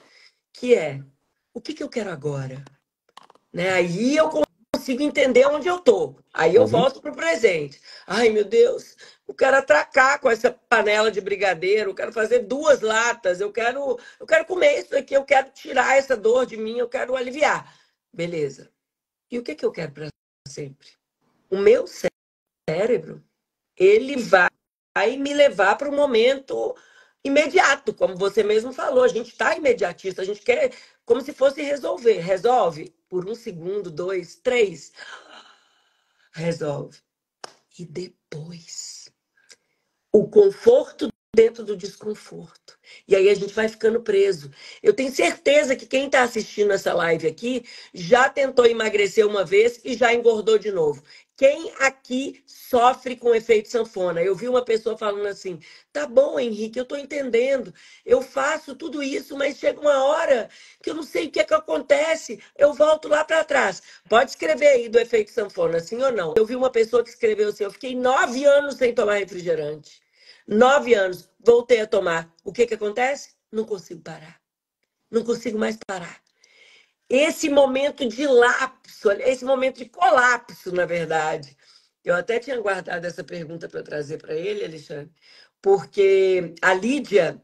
Speaker 1: que é: o que eu quero agora? Né? Aí eu consigo entender onde eu tô. Aí eu
Speaker 2: Uhum.
Speaker 1: volto pro presente. Ai, meu Deus, eu quero atracar com essa panela de brigadeiro, eu quero fazer 2 latas, eu quero comer isso aqui, eu quero tirar essa dor de mim, eu quero aliviar. Beleza. E o que eu quero para sempre? O meu cérebro, ele vai me levar para o momento imediato, como você mesmo falou. A gente está imediatista, a gente quer como se fosse resolver. Resolve por 1 segundo, 2, 3. Resolve. E depois, o conforto dentro do desconforto. E aí a gente vai ficando preso. Eu tenho certeza que quem está assistindo essa live aqui já tentou emagrecer uma vez e já engordou de novo. Quem aqui sofre com efeito sanfona? Eu vi uma pessoa falando assim: tá bom, Henrique, eu estou entendendo. Eu faço tudo isso, mas chega uma hora que eu não sei o que é que acontece. Eu volto lá para trás. Pode escrever aí do efeito sanfona, sim ou não? Eu vi uma pessoa que escreveu assim: eu fiquei 9 anos sem tomar refrigerante. 9 anos, voltei a tomar. O que que acontece? Não consigo parar. Não consigo mais parar. Esse momento de lapso, esse momento de colapso, na verdade. Eu até tinha guardado essa pergunta para trazer para ele, Alexandre, porque a Lídia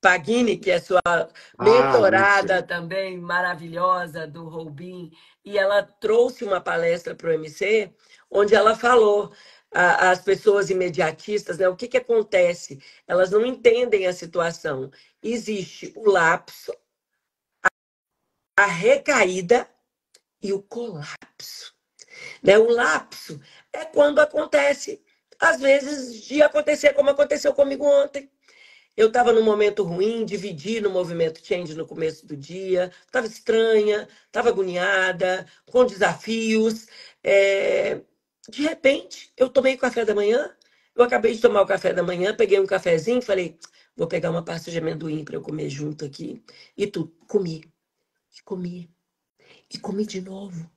Speaker 1: Pagini, que é sua
Speaker 2: Ah,
Speaker 1: mentorada
Speaker 2: Lúcia.
Speaker 1: também maravilhosa do Roubim, e ela trouxe uma palestra para o MC, onde ela falou às pessoas imediatistas, né, o que que acontece? Elas não entendem a situação. Existe o lapso, a recaída e o colapso. Né? O lapso é quando acontece, às vezes, de acontecer como aconteceu comigo ontem. Eu estava num momento ruim, dividi no movimento Change no começo do dia, estava estranha, estava agoniada, com desafios. De repente, eu tomei o café da manhã, eu acabei de tomar o café da manhã, peguei um cafezinho e falei, vou pegar uma pasta de amendoim para eu comer junto aqui. E tu, comi, e comi, e comi de novo.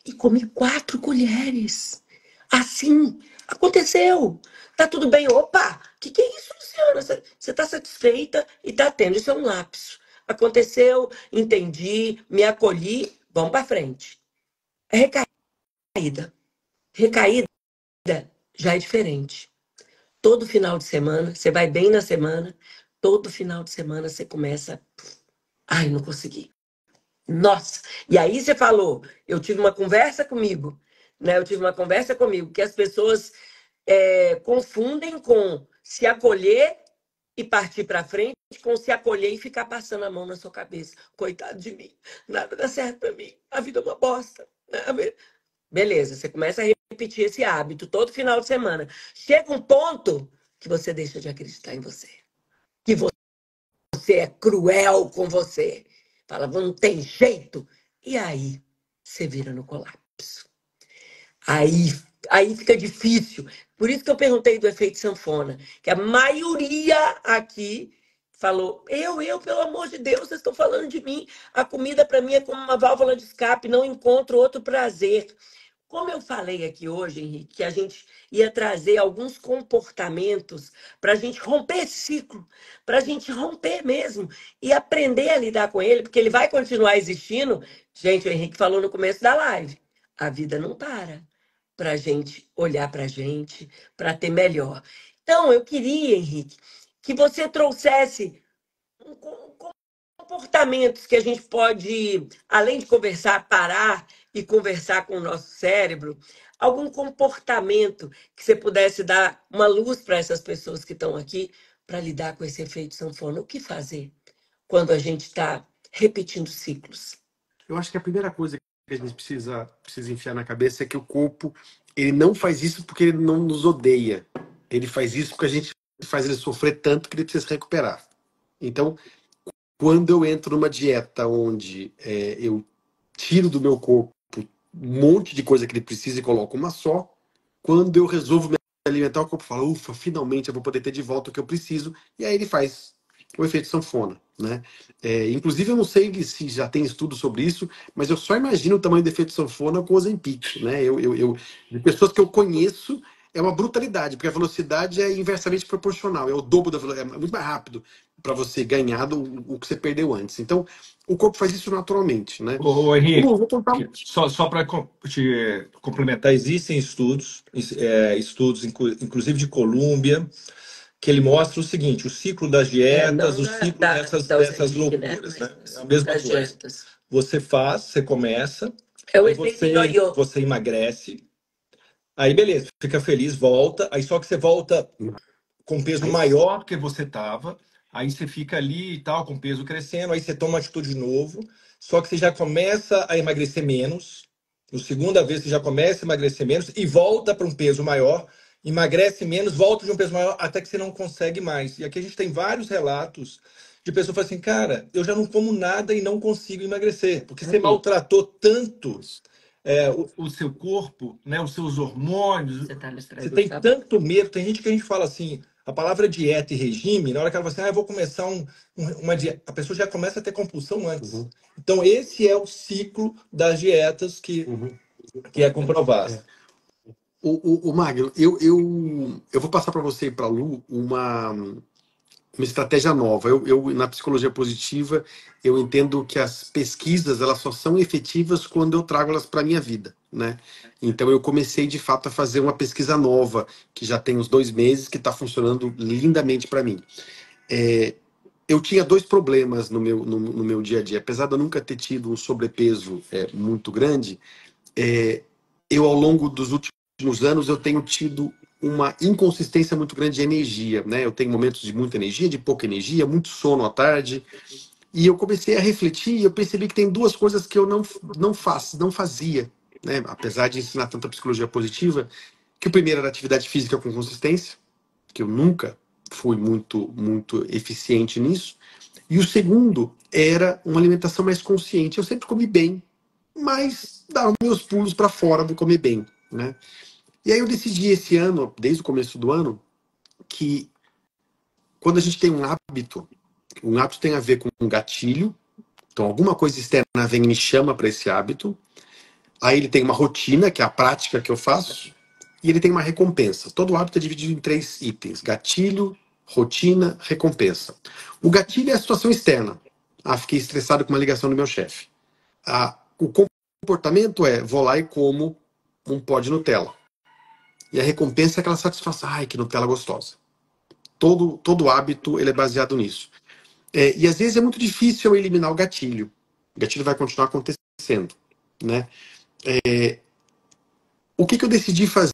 Speaker 1: E comi 4 colheres. Assim, aconteceu. Tá tudo bem. Opa, que é isso, Luciana? Você tá satisfeita e tá tendo. Isso é um lapso. Aconteceu, entendi, me acolhi, vamos para frente. É recaída. Recaída já é diferente. Todo final de semana, você vai bem na semana, todo final de semana você começa. Ai, não consegui. Nossa! E aí você falou, eu tive uma conversa comigo, né? Eu tive uma conversa comigo que as pessoas confundem com se acolher e partir para frente, com se acolher e ficar passando a mão na sua cabeça. Coitado de mim, nada dá certo para mim, a vida é uma bosta. Beleza, você começa a repetir esse hábito todo final de semana. Chega um ponto que você deixa de acreditar em você. Que você é cruel com você. Fala, não tem jeito. E aí, você vira no colapso. Aí, aí fica difícil. Por isso que eu perguntei do efeito sanfona, que a maioria aqui falou, pelo amor de Deus, vocês estão falando de mim. A comida para mim é como uma válvula de escape, não encontro outro prazer. Como eu falei aqui hoje, Henrique, que a gente ia trazer alguns comportamentos para a gente romper esse ciclo, para a gente romper mesmo e aprender a lidar com ele, porque ele vai continuar existindo. Gente, o Henrique falou no começo da live: a vida não para a gente olhar para a gente, para ter melhor. Então, eu queria, Henrique, que você trouxesse comportamentos que a gente pode, além de conversar, parar e conversar com o nosso cérebro, algum comportamento que você pudesse dar uma luz para essas pessoas que estão aqui para lidar com esse efeito sanfona. O que fazer quando a gente está repetindo ciclos?
Speaker 2: Eu acho que a primeira coisa que a gente precisa enfiar na cabeça é que o corpo, ele não faz isso porque ele não nos odeia. Ele faz isso porque a gente faz ele sofrer tanto que ele precisa se recuperar. Então, quando eu entro numa dieta onde eu tiro do meu corpo um monte de coisa que ele precisa e coloco uma só, quando eu resolvo me alimentar, o corpo fala, ufa, finalmente eu vou poder ter de volta o que eu preciso, e aí ele faz o efeito sanfona, né? Inclusive, eu não sei se já tem estudo sobre isso, mas eu só imagino o tamanho do efeito sanfona com o Ozempic, né? De pessoas que eu conheço, é uma brutalidade, porque a velocidade é inversamente proporcional, é o dobro da velocidade, é muito mais rápido para você ganhar o que você perdeu antes. Então, o corpo faz isso naturalmente, né?
Speaker 3: Ô, Henrique,
Speaker 2: Vou contar.
Speaker 3: só para te complementar, existem estudos, inclusive de Colômbia, que ele mostra o seguinte: o ciclo das dietas,
Speaker 1: Não
Speaker 3: o ciclo
Speaker 1: da
Speaker 3: dessas
Speaker 1: Ozempic, né?
Speaker 3: loucuras, né? É a
Speaker 1: Mas
Speaker 3: mesma
Speaker 1: das
Speaker 3: coisa.
Speaker 1: dietas.
Speaker 3: Você começa,
Speaker 1: É o
Speaker 3: aí
Speaker 1: efeito ioiô.
Speaker 3: você emagrece, aí beleza, fica feliz, volta, aí só que você volta com peso
Speaker 2: Mas,
Speaker 3: maior que você estava, aí você fica ali e tal, com peso crescendo, aí você toma atitude de novo, só que você já começa a emagrecer menos, na segunda vez você já começa a emagrecer menos e volta para um peso maior, emagrece menos, volta de um peso maior até que você não consegue mais. E aqui a gente tem vários relatos de pessoas que falam assim, cara, eu já não como nada e não consigo emagrecer, porque você maltratou tanto o seu corpo, né, os seus hormônios. Você tem tanto medo. Tem gente que a gente fala assim, a palavra dieta e regime, na hora que ela fala assim, eu vou começar uma dieta, a pessoa já começa a ter compulsão antes.
Speaker 2: Uhum.
Speaker 3: Então, esse é o ciclo das dietas que é comprovado.
Speaker 2: O Magno, eu vou passar para você e para a Lu uma estratégia nova. Na psicologia positiva, eu entendo que as pesquisas elas só são efetivas quando eu trago elas para a minha vida, né? Então eu comecei de fato a fazer uma pesquisa nova, que já tem uns 2 meses, que está funcionando lindamente para mim. Eu tinha dois problemas no meu dia a dia. Apesar de eu nunca ter tido um sobrepeso muito grande, eu ao longo dos últimos anos eu tenho tido uma inconsistência muito grande de energia, né? Eu tenho momentos de muita energia, de pouca energia, muito sono à tarde. E eu comecei a refletir e eu percebi que tem duas coisas que eu não fazia, né? Apesar de ensinar tanta psicologia positiva, que o primeiro era atividade física com consistência, que eu nunca fui muito eficiente nisso. E o segundo era uma alimentação mais consciente. Eu sempre comi bem, mas dava meus pulos para fora do comer bem, né? E aí eu decidi esse ano, desde o começo do ano, que quando a gente tem um hábito tem a ver com um gatilho, então alguma coisa externa vem e me chama para esse hábito, aí ele tem uma rotina, que é a prática que eu faço, e ele tem uma recompensa. Todo hábito é dividido em 3 itens: gatilho, rotina, recompensa. O gatilho é a situação externa. Fiquei estressado com uma ligação do meu chefe. O comportamento é, vou lá e como um pó de Nutella. E a recompensa é aquela satisfação. Ai, que Nutella gostosa. Todo hábito ele é baseado nisso. E às vezes é muito difícil eu eliminar o gatilho. O gatilho vai continuar acontecendo, né? O que eu decidi fazer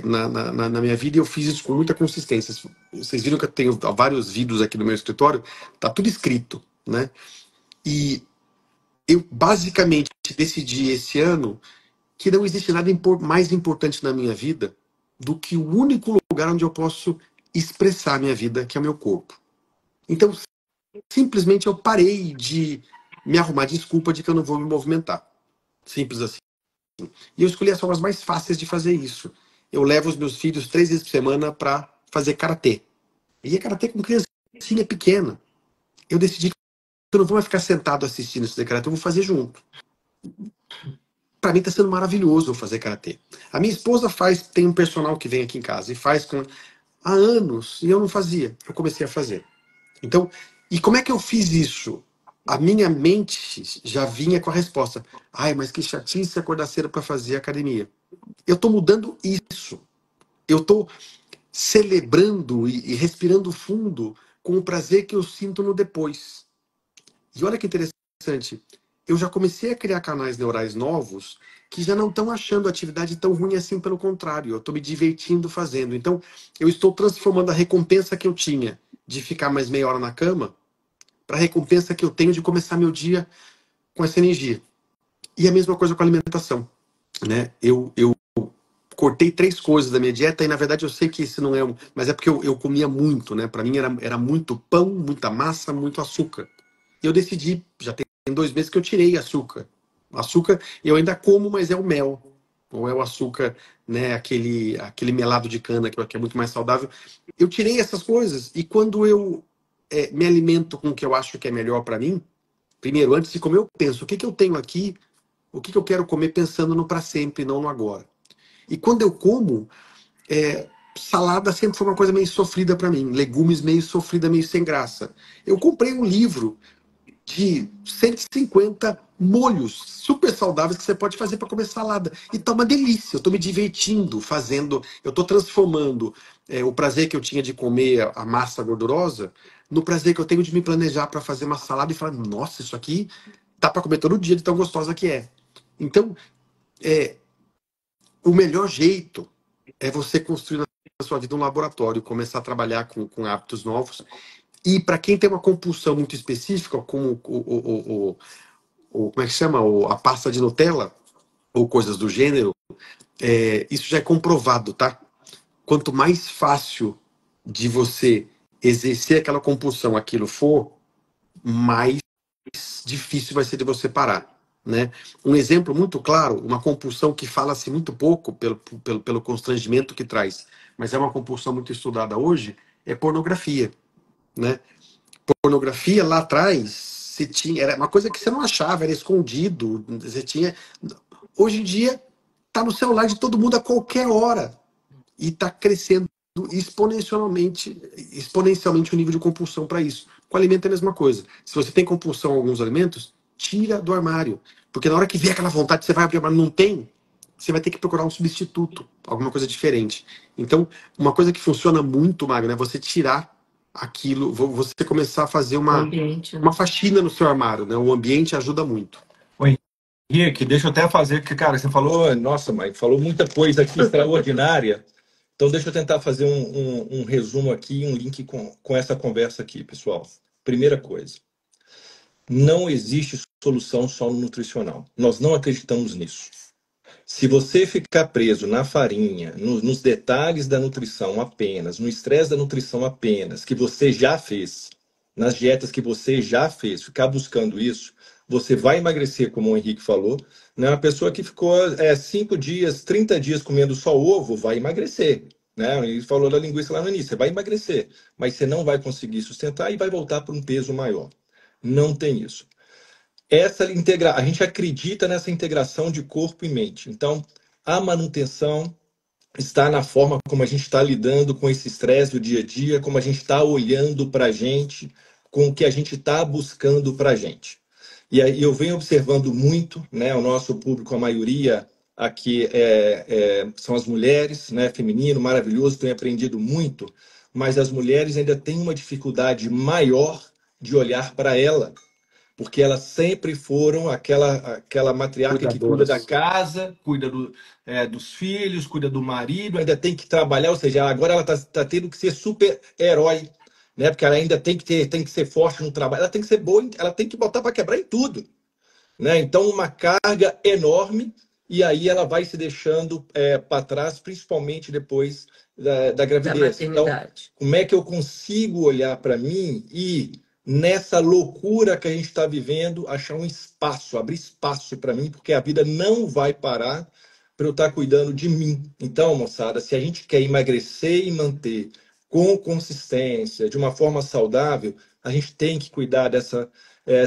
Speaker 2: na minha vida, e eu fiz isso com muita consistência. Vocês viram que eu tenho vários vídeos aqui no meu escritório, tá tudo escrito, né? E eu basicamente decidi esse ano que não existe nada mais importante na minha vida do que o único lugar onde eu posso expressar a minha vida, que é o meu corpo. Então, simplesmente eu parei de me arrumar desculpa de que eu não vou me movimentar. Simples assim. E eu escolhi as formas mais fáceis de fazer isso. Eu levo os meus filhos 3 vezes por semana para fazer karatê. E é karatê com criancinha pequena. Eu decidi que eu não vou mais ficar sentado assistindo esse karatê, eu vou fazer junto. Para mim está sendo maravilhoso fazer karatê. A minha esposa tem um personal que vem aqui em casa e faz há anos, e eu não fazia. Eu comecei a fazer. Então, e como é que eu fiz isso? A minha mente já vinha com a resposta. Ai, mas que chatice acordar cedo para fazer academia. Eu estou mudando isso. Eu estou celebrando e respirando fundo com o prazer que eu sinto no depois. E olha que interessante. Eu já comecei a criar canais neurais novos que já não estão achando a atividade tão ruim assim, pelo contrário. Eu estou me divertindo fazendo. Então, eu estou transformando a recompensa que eu tinha de ficar mais meia hora na cama para a recompensa que eu tenho de começar meu dia com essa energia. E a mesma coisa com a alimentação, né? Eu cortei 3 coisas da minha dieta e, na verdade, eu sei que isso não é... Mas é porque eu comia muito, né? Para mim era muito pão, muita massa, muito açúcar. E eu decidi, já tem 2 meses que eu tirei açúcar. Açúcar eu ainda como, mas é o mel. Ou é o açúcar, né? Aquele melado de cana, que é muito mais saudável. Eu tirei essas coisas e quando eu me alimento com o que eu acho que é melhor para mim, primeiro, antes de comer, eu penso, o que eu tenho aqui, o que eu quero comer pensando no para sempre, não no agora. E quando eu como, salada sempre foi uma coisa meio sofrida para mim, legumes meio sofrida, meio sem graça. Eu comprei um livro de 150 molhos super saudáveis que você pode fazer para comer salada. E tá uma delícia. Eu tô me divertindo fazendo, eu tô transformando o prazer que eu tinha de comer a massa gordurosa no prazer que eu tenho de me planejar para fazer uma salada e falar, nossa, isso aqui dá para comer todo dia de tão gostosa que é. Então, o melhor jeito é você construir na sua vida um laboratório, começar a trabalhar com hábitos novos. E para quem tem uma compulsão muito específica, como como é que chama? A pasta de Nutella, ou coisas do gênero, isso já é comprovado, tá? quanto mais fácil de você exercer aquela compulsão aquilo for, mais difícil vai ser de você parar, né? Um exemplo muito claro, uma compulsão que fala-se muito pouco pelo constrangimento que traz, mas é uma compulsão muito estudada hoje, é pornografia, né? Pornografia lá atrás, você tinha, era uma coisa que você não achava, era escondido, você tinha. Hoje em dia, tá no celular de todo mundo a qualquer hora e está crescendo exponencialmente o nível de compulsão para isso. Com alimento é a mesma coisa. Se você tem compulsão a alguns alimentos, tira do armário. Porque na hora que vier aquela vontade, você vai abrir o armário, não tem, você vai ter que procurar um substituto, alguma coisa diferente. Então, uma coisa que funciona muito, Magno, é você tirar aquilo, você começar a fazer uma faxina no seu armário, né? O ambiente ajuda muito.
Speaker 3: Henrique, deixa eu até fazer, porque, cara, você falou, nossa, mãe, falou muita coisa aqui extraordinária. Então, deixa eu tentar fazer um resumo aqui, um link com essa conversa aqui, pessoal. Primeira coisa, não existe solução só no nutricional. Nós não acreditamos nisso. Se você ficar preso na farinha, nos detalhes da nutrição apenas, no estresse da nutrição apenas, que você já fez, nas dietas que você já fez, ficar buscando isso, você vai emagrecer, como o Henrique falou. Né? Uma pessoa que ficou 5 dias, 30 dias comendo só ovo, vai emagrecer. Né? Ele falou da linguiça lá no início, você vai emagrecer, mas você não vai conseguir sustentar e vai voltar para um peso maior. Não tem isso. A gente acredita nessa integração de corpo e mente. Então, a manutenção está na forma como a gente está lidando com esse estresse do dia a dia, como a gente está olhando para a gente, com o que a gente está buscando para a gente. E aí eu venho observando muito, né, o nosso público, a maioria aqui são as mulheres, né, feminino, maravilhoso, tenho aprendido muito, mas as mulheres ainda têm uma dificuldade maior de olhar para ela, porque elas sempre foram aquela matriarca que cuida da casa, cuida dos filhos, cuida do marido, ainda tem que trabalhar, ou seja, agora ela está tendo que ser super-herói, né? Porque ela ainda tem que ser forte no trabalho, ela tem que ser boa, ela tem que botar para quebrar em tudo, né? Então, uma carga enorme, e aí ela vai se deixando para trás, principalmente depois da gravidez. Então, como é que eu consigo olhar para mim e nessa loucura que a gente está vivendo, achar um espaço, abrir espaço para mim, porque a vida não vai parar para eu estar cuidando de mim. Então, moçada, se a gente quer emagrecer e manter com consistência, de uma forma saudável, a gente tem que cuidar dessa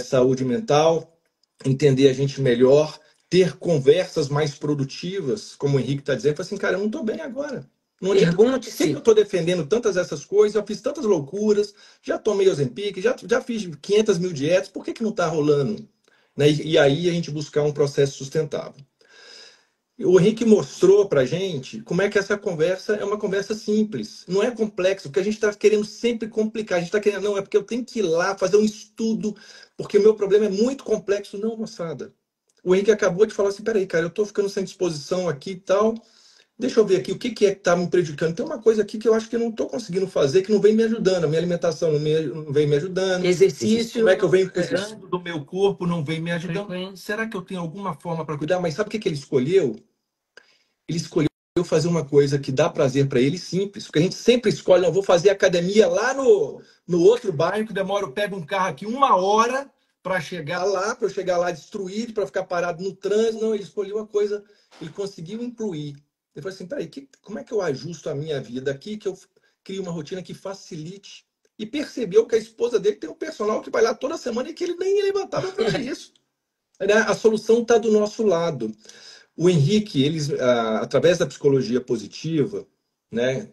Speaker 3: saúde mental, entender a gente melhor, ter conversas mais produtivas, como o Henrique está dizendo, assim, cara, eu não estou bem agora. Pergunte-se. Eu estou defendendo tantas essas coisas, eu fiz tantas loucuras, já tomei Ozempic, já fiz 500 mil dietas, por que não está rolando? Né? E aí a gente buscar um processo sustentável. O Henrique mostrou para a gente como é que essa conversa é uma conversa simples, não é complexo, porque a gente está querendo sempre complicar, a gente está querendo, não, é porque eu tenho que ir lá fazer um estudo, porque o meu problema é muito complexo. Não, moçada. O Henrique acabou de falar assim, peraí, cara, eu estou ficando sem disposição aqui e tal, deixa eu ver aqui o que é que está me prejudicando. Tem uma coisa aqui que eu acho que eu não estou conseguindo fazer, que não vem me ajudando. A minha alimentação não vem me ajudando.
Speaker 1: Exercício.
Speaker 3: Como é que eu venho cuidando do meu corpo, não vem me ajudando. Será que eu tenho alguma forma para cuidar? Mas sabe o que ele escolheu? Ele escolheu fazer uma coisa que dá prazer para ele, simples. Porque a gente sempre escolhe, eu vou fazer academia lá no outro bairro, que demora, eu pego um carro aqui 1 hora para chegar lá, destruído, para ficar parado no trânsito. Não, ele escolheu uma coisa, ele conseguiu incluir. Ele falou assim, peraí, como é que eu ajusto a minha vida aqui, que eu crio uma rotina que facilite? E percebeu que a esposa dele tem um personal que vai lá toda semana e que ele nem levantava para isso. A solução está do nosso lado. O Henrique, através da psicologia positiva, né?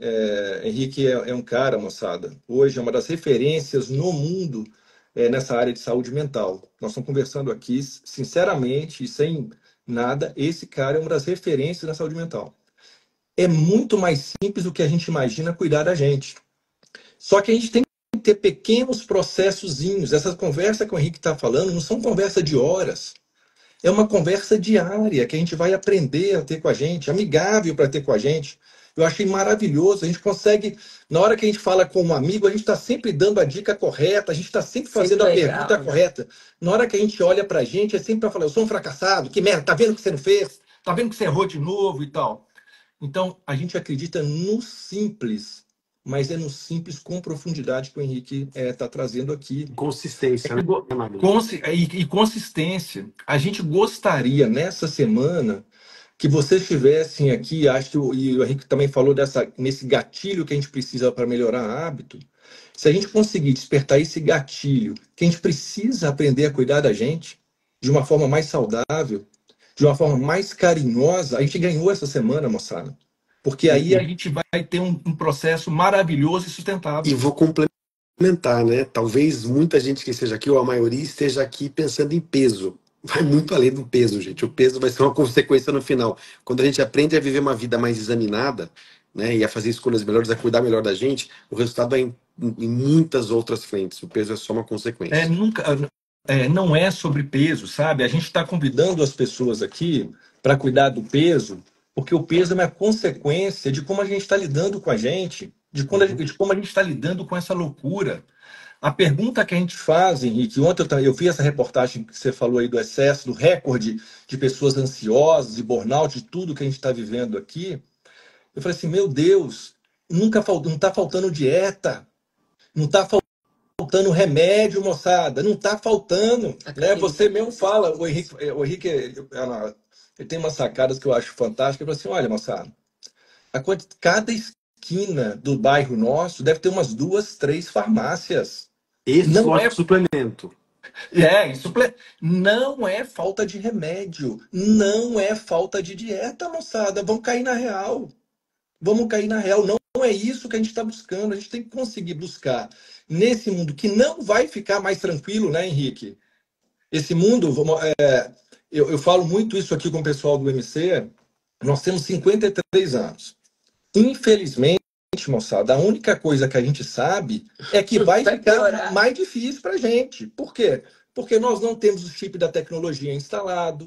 Speaker 3: Henrique é um cara, moçada, hoje é uma das referências no mundo nessa área de saúde mental. Nós estamos conversando aqui, sinceramente, e sem nada, esse cara é uma das referências na saúde mental. É muito mais simples do que a gente imagina cuidar da gente. Só que a gente tem que ter pequenos processozinhos. Essa conversa que o Henrique está falando não são conversas de horas. É uma conversa diária que a gente vai aprender a ter com a gente, amigável para ter com a gente. Eu achei maravilhoso. A gente consegue, na hora que a gente fala com um amigo, a gente está sempre dando a dica correta, a gente está sempre fazendo a pergunta correta. Na hora que a gente olha para a gente, é sempre para falar, eu sou um fracassado, que merda, tá vendo que você não fez? Tá vendo que você errou de novo e tal? Então, a gente acredita no simples, mas é no simples com profundidade que o Henrique está trazendo aqui.
Speaker 2: Consistência, né, Magno?
Speaker 3: E consistência. A gente gostaria, nessa semana, que vocês estivessem aqui, acho que e o Henrique também falou nesse gatilho que a gente precisa para melhorar hábito. Se a gente conseguir despertar esse gatilho, que a gente precisa aprender a cuidar da gente de uma forma mais saudável, de uma forma mais carinhosa, a gente ganhou essa semana, moçada. Porque aí a gente vai ter um processo maravilhoso e
Speaker 2: E
Speaker 3: sustentável.
Speaker 2: vou complementar, né? Talvez muita gente que esteja aqui, ou a maioria, esteja aqui pensando em peso. Vai muito além do peso, gente. O peso vai ser uma consequência no final. Quando a gente aprende a viver uma vida mais examinada, né, e a fazer escolhas melhores, a cuidar melhor da gente, o resultado é em muitas outras frentes. O peso é só uma consequência.
Speaker 3: Não é sobre peso, sabe? A gente está convidando as pessoas aqui para cuidar do peso, porque o peso é uma consequência de como a gente está lidando com a gente, de como a gente está lidando com essa loucura. A pergunta que a gente faz, Henrique, ontem eu vi essa reportagem que você falou aí do excesso, do recorde de pessoas ansiosas, de burnout, de tudo que a gente está vivendo aqui. Eu falei assim, meu Deus, não está faltando dieta, não está faltando remédio, moçada, não está faltando, né? Você mesmo fala, o Henrique ele tem umas sacadas que eu acho fantásticas. Ele falou assim, olha, moçada, cada esquina do bairro nosso deve ter umas 2, 3 farmácias.
Speaker 2: Esse
Speaker 3: Não
Speaker 2: gosta
Speaker 3: é
Speaker 2: de suplemento.
Speaker 3: não é falta de remédio, não é falta de dieta, moçada. Vamos cair na real. Vamos cair na real. Não é isso que a gente está buscando. A gente tem que conseguir buscar nesse mundo que não vai ficar mais tranquilo, né, Henrique? Esse mundo, eu falo muito isso aqui com o pessoal do MC. Nós temos 53 anos. Infelizmente, moçada, a única coisa que a gente sabe é que vai ficar mais difícil para a gente. Por quê? Porque nós não temos o chip da tecnologia instalado,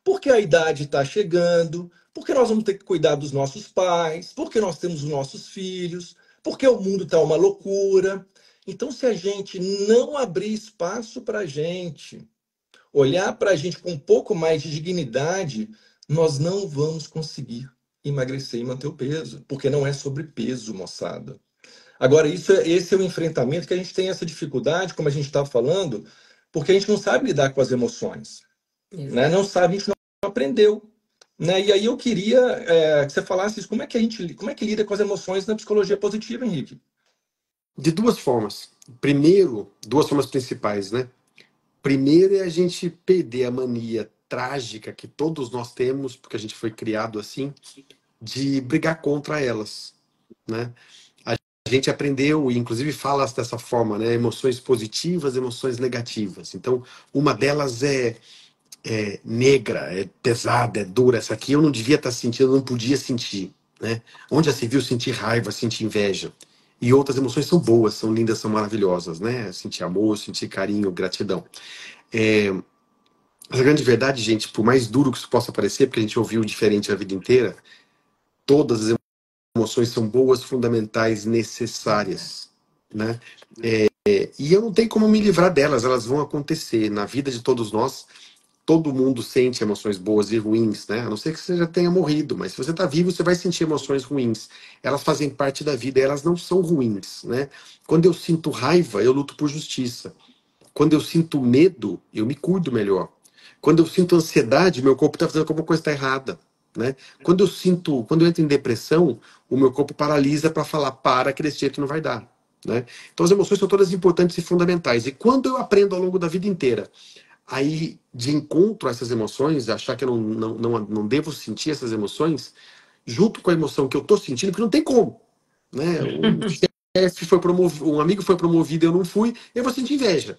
Speaker 3: porque a idade está chegando, porque nós vamos ter que cuidar dos nossos pais, porque nós temos os nossos filhos, porque o mundo está uma loucura. Então, se a gente não abrir espaço para a gente, olhar para a gente com um pouco mais de dignidade, nós não vamos conseguir emagrecer e manter o peso, porque não é sobre peso, moçada. Agora, esse é o enfrentamento que a gente tem essa dificuldade, como a gente está falando, porque a gente não sabe lidar com as emoções, né? Não sabe, a gente não aprendeu. Né? E aí eu queria que você falasse isso, como é que lida com as emoções na psicologia positiva, Henrique?
Speaker 2: De duas formas. Primeiro, duas formas principais, né? Primeiro é a gente perder a mania trágica que todos nós temos, porque a gente foi criado assim, de brigar contra elas, né? A gente aprendeu, e inclusive fala dessa forma, né? Emoções positivas, emoções negativas. Então, uma delas é negra, é pesada, é dura. Essa aqui eu não devia estar sentindo, eu não podia sentir, né? Onde já se viu sentir raiva, sentir inveja. E outras emoções são boas, são lindas, são maravilhosas, né? Sentir amor, sentir carinho, gratidão. Mas a grande verdade, gente, por mais duro que isso possa parecer, porque a gente ouviu diferente a vida inteira, todas as emoções são boas, fundamentais, necessárias, né? E eu não tenho como me livrar delas, elas vão acontecer na vida de todos nós. Todo mundo sente emoções boas e ruins, né? A não ser que você já tenha morrido, mas se você está vivo, você vai sentir emoções ruins. Elas fazem parte da vida, elas não são ruins, né? Quando eu sinto raiva, eu luto por justiça. Quando eu sinto medo, eu me cuido melhor. Quando eu sinto ansiedade, meu corpo está fazendo alguma coisa tá errada, né? Quando eu entro em depressão, o meu corpo paralisa para falar para que desse jeito não vai dar, né? Então as emoções são todas importantes e fundamentais. E quando eu aprendo ao longo da vida inteira aí de encontro a essas emoções, achar que eu não devo sentir essas emoções, junto com a emoção que eu estou sentindo, porque não tem como, né? Um amigo foi promovido, eu não fui, eu vou sentir inveja.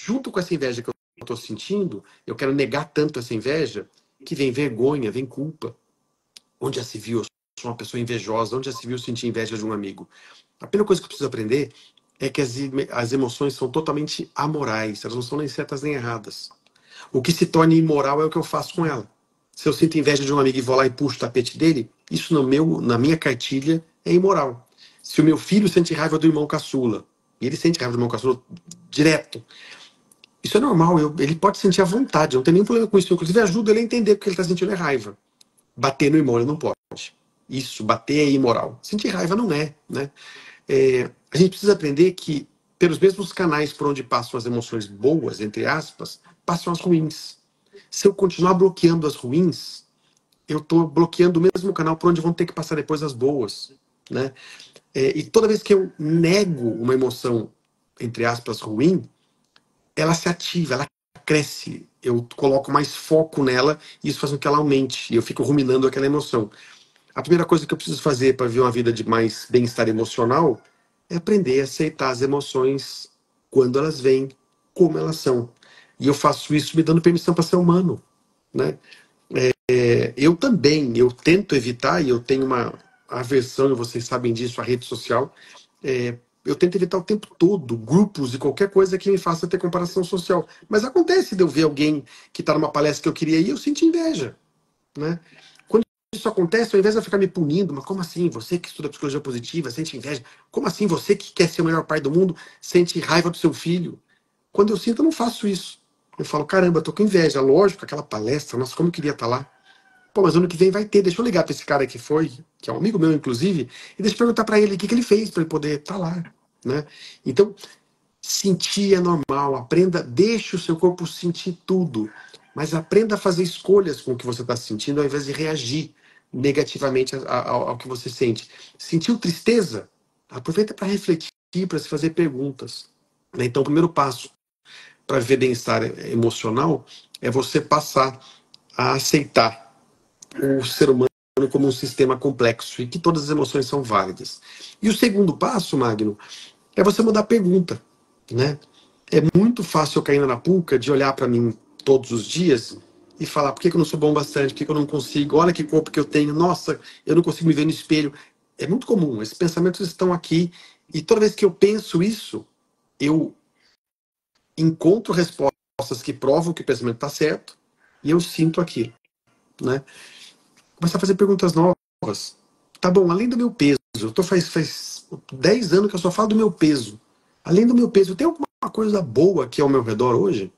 Speaker 2: Junto com essa inveja que eu estou sentindo, eu quero negar tanto essa inveja, que vem vergonha, vem culpa. Onde já se viu, eu sou uma pessoa invejosa, onde já se viu sentir inveja de um amigo? A primeira coisa que eu preciso aprender é que as emoções são totalmente amorais, elas não são nem certas nem erradas. O que se torna imoral é o que eu faço com ela. Se eu sinto inveja de um amigo e vou lá e puxo o tapete dele, isso na minha cartilha é imoral. Se o meu filho sente raiva do irmão caçula, e ele sente raiva do irmão caçula direto, isso é normal, ele pode sentir à vontade, não tem nenhum problema com isso. Inclusive ajuda ele a entender que ele está sentindo raiva. Bater no irmão ele não pode. isso, bater é imoral. Sentir raiva não é, né? A gente precisa aprender que, pelos mesmos canais por onde passam as emoções boas, entre aspas, passam as ruins. Se eu continuar bloqueando as ruins, eu estou bloqueando o mesmo canal por onde vão ter que passar depois as boas, né? E toda vez que eu nego uma emoção, entre aspas, ruim, ela se ativa, ela cresce. Eu coloco mais foco nela e isso faz com que ela aumente. E eu fico ruminando aquela emoção. A primeira coisa que eu preciso fazer para viver uma vida de mais bem-estar emocional é aprender a aceitar as emoções quando elas vêm, como elas são. E eu faço isso me dando permissão para ser humano, né? Eu também, eu tento evitar, e eu tenho uma aversão, e vocês sabem disso, a rede social. Eu tento evitar o tempo todo grupos e qualquer coisa que me faça ter comparação social. Mas acontece de eu ver alguém que está numa palestra que eu queria ir, eu sinto inveja, né? Quando isso acontece, ao invés de eu ficar me punindo, mas como assim? Você que estuda psicologia positiva sente inveja? Como assim você que quer ser o melhor pai do mundo sente raiva do seu filho? Quando eu sinto, eu não faço isso. Eu falo, caramba, eu tô com inveja. Lógico, aquela palestra, nossa, como eu queria estar lá. Pô, mas ano que vem vai ter. Deixa eu ligar para esse cara que foi, que é um amigo meu, inclusive, e deixa eu perguntar para ele o que ele fez para ele poder estar lá, né? Então, sentir é normal. Aprenda, deixe o seu corpo sentir tudo, mas aprenda a fazer escolhas com o que você está sentindo, ao invés de reagir negativamente ao que você sente. Sentiu tristeza? Aproveita para refletir, para se fazer perguntas, né? Então, o primeiro passo para viver bem-estar emocional é você passar a aceitar o ser humano como um sistema complexo e que todas as emoções são válidas. E o segundo passo, Magno, é você mudar a pergunta, né? É muito fácil eu cair na arapuca de olhar para mim todos os dias e falar por que eu não sou bom bastante, por que eu não consigo, olha que corpo que eu tenho, nossa, eu não consigo me ver no espelho. É muito comum, esses pensamentos estão aqui e toda vez que eu penso isso, eu encontro respostas que provam que o pensamento está certo e eu sinto aquilo, né? Começar a fazer perguntas novas. Tá bom, além do meu peso, eu tô faz 10 anos que eu só falo do meu peso. Além do meu peso, tem alguma coisa boa aqui ao meu redor hoje?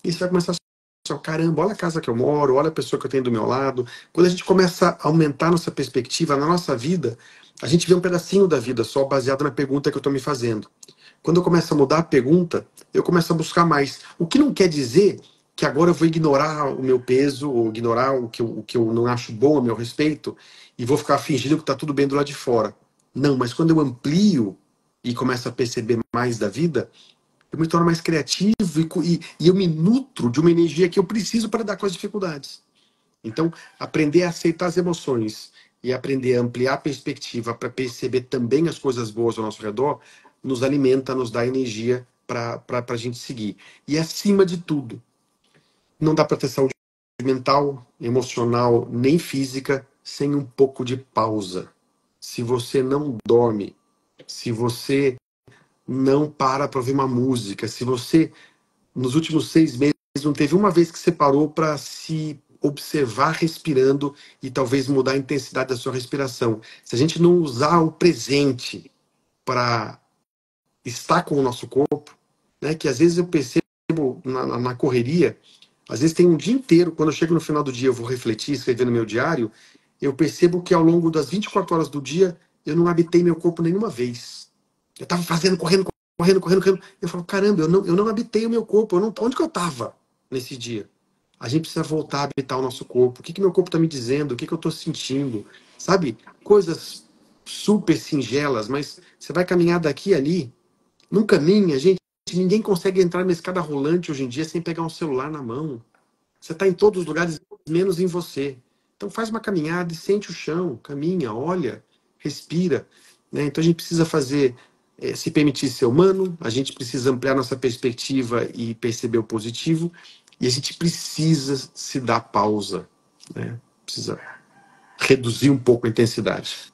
Speaker 2: E você vai começar a pensar, caramba, olha a casa que eu moro, olha a pessoa que eu tenho do meu lado. Quando a gente começa a aumentar nossa perspectiva na nossa vida, a gente vê um pedacinho da vida só baseado na pergunta que eu estou me fazendo. Quando eu começo a mudar a pergunta, eu começo a buscar mais. O que não quer dizer que agora eu vou ignorar o meu peso, ou ignorar o que eu não acho bom a meu respeito, e vou ficar fingindo que está tudo bem do lado de fora. Não, mas quando eu amplio e começo a perceber mais da vida, eu me torno mais criativo e eu me nutro de uma energia que eu preciso para dar com as dificuldades. Então, aprender a aceitar as emoções e aprender a ampliar a perspectiva para perceber também as coisas boas ao nosso redor, nos alimenta, nos dá energia para a gente seguir. E acima de tudo, não dá para ter saúde mental, emocional, nem física sem um pouco de pausa. Se você não dorme, se você não para ouvir uma música, se você, nos últimos 6 meses, não teve uma vez que você parou para se observar respirando e talvez mudar a intensidade da sua respiração. Se a gente não usar o presente para estar com o nosso corpo, né, que às vezes eu percebo na correria, às vezes tem um dia inteiro, quando eu chego no final do dia eu vou refletir, escrever no meu diário, eu percebo que ao longo das 24 horas do dia eu não habitei meu corpo nenhuma vez. Eu estava fazendo, correndo, correndo, correndo, correndo. Eu falo, caramba, eu não habitei o meu corpo. Onde que eu estava nesse dia? A gente precisa voltar a habitar o nosso corpo. O que meu corpo está me dizendo? O que eu estou sentindo? Sabe? Coisas super singelas, mas você vai caminhar daqui e ali. Não caminha, gente. Ninguém consegue entrar numa escada rolante hoje em dia sem pegar um celular na mão. Você está em todos os lugares, menos em você. Então faz uma caminhada e sente o chão, caminha, olha, respira, né? Então a gente precisa fazer, se permitir ser humano, a gente precisa ampliar nossa perspectiva e perceber o positivo, e a gente precisa se dar pausa, né? Precisa reduzir um pouco a intensidade.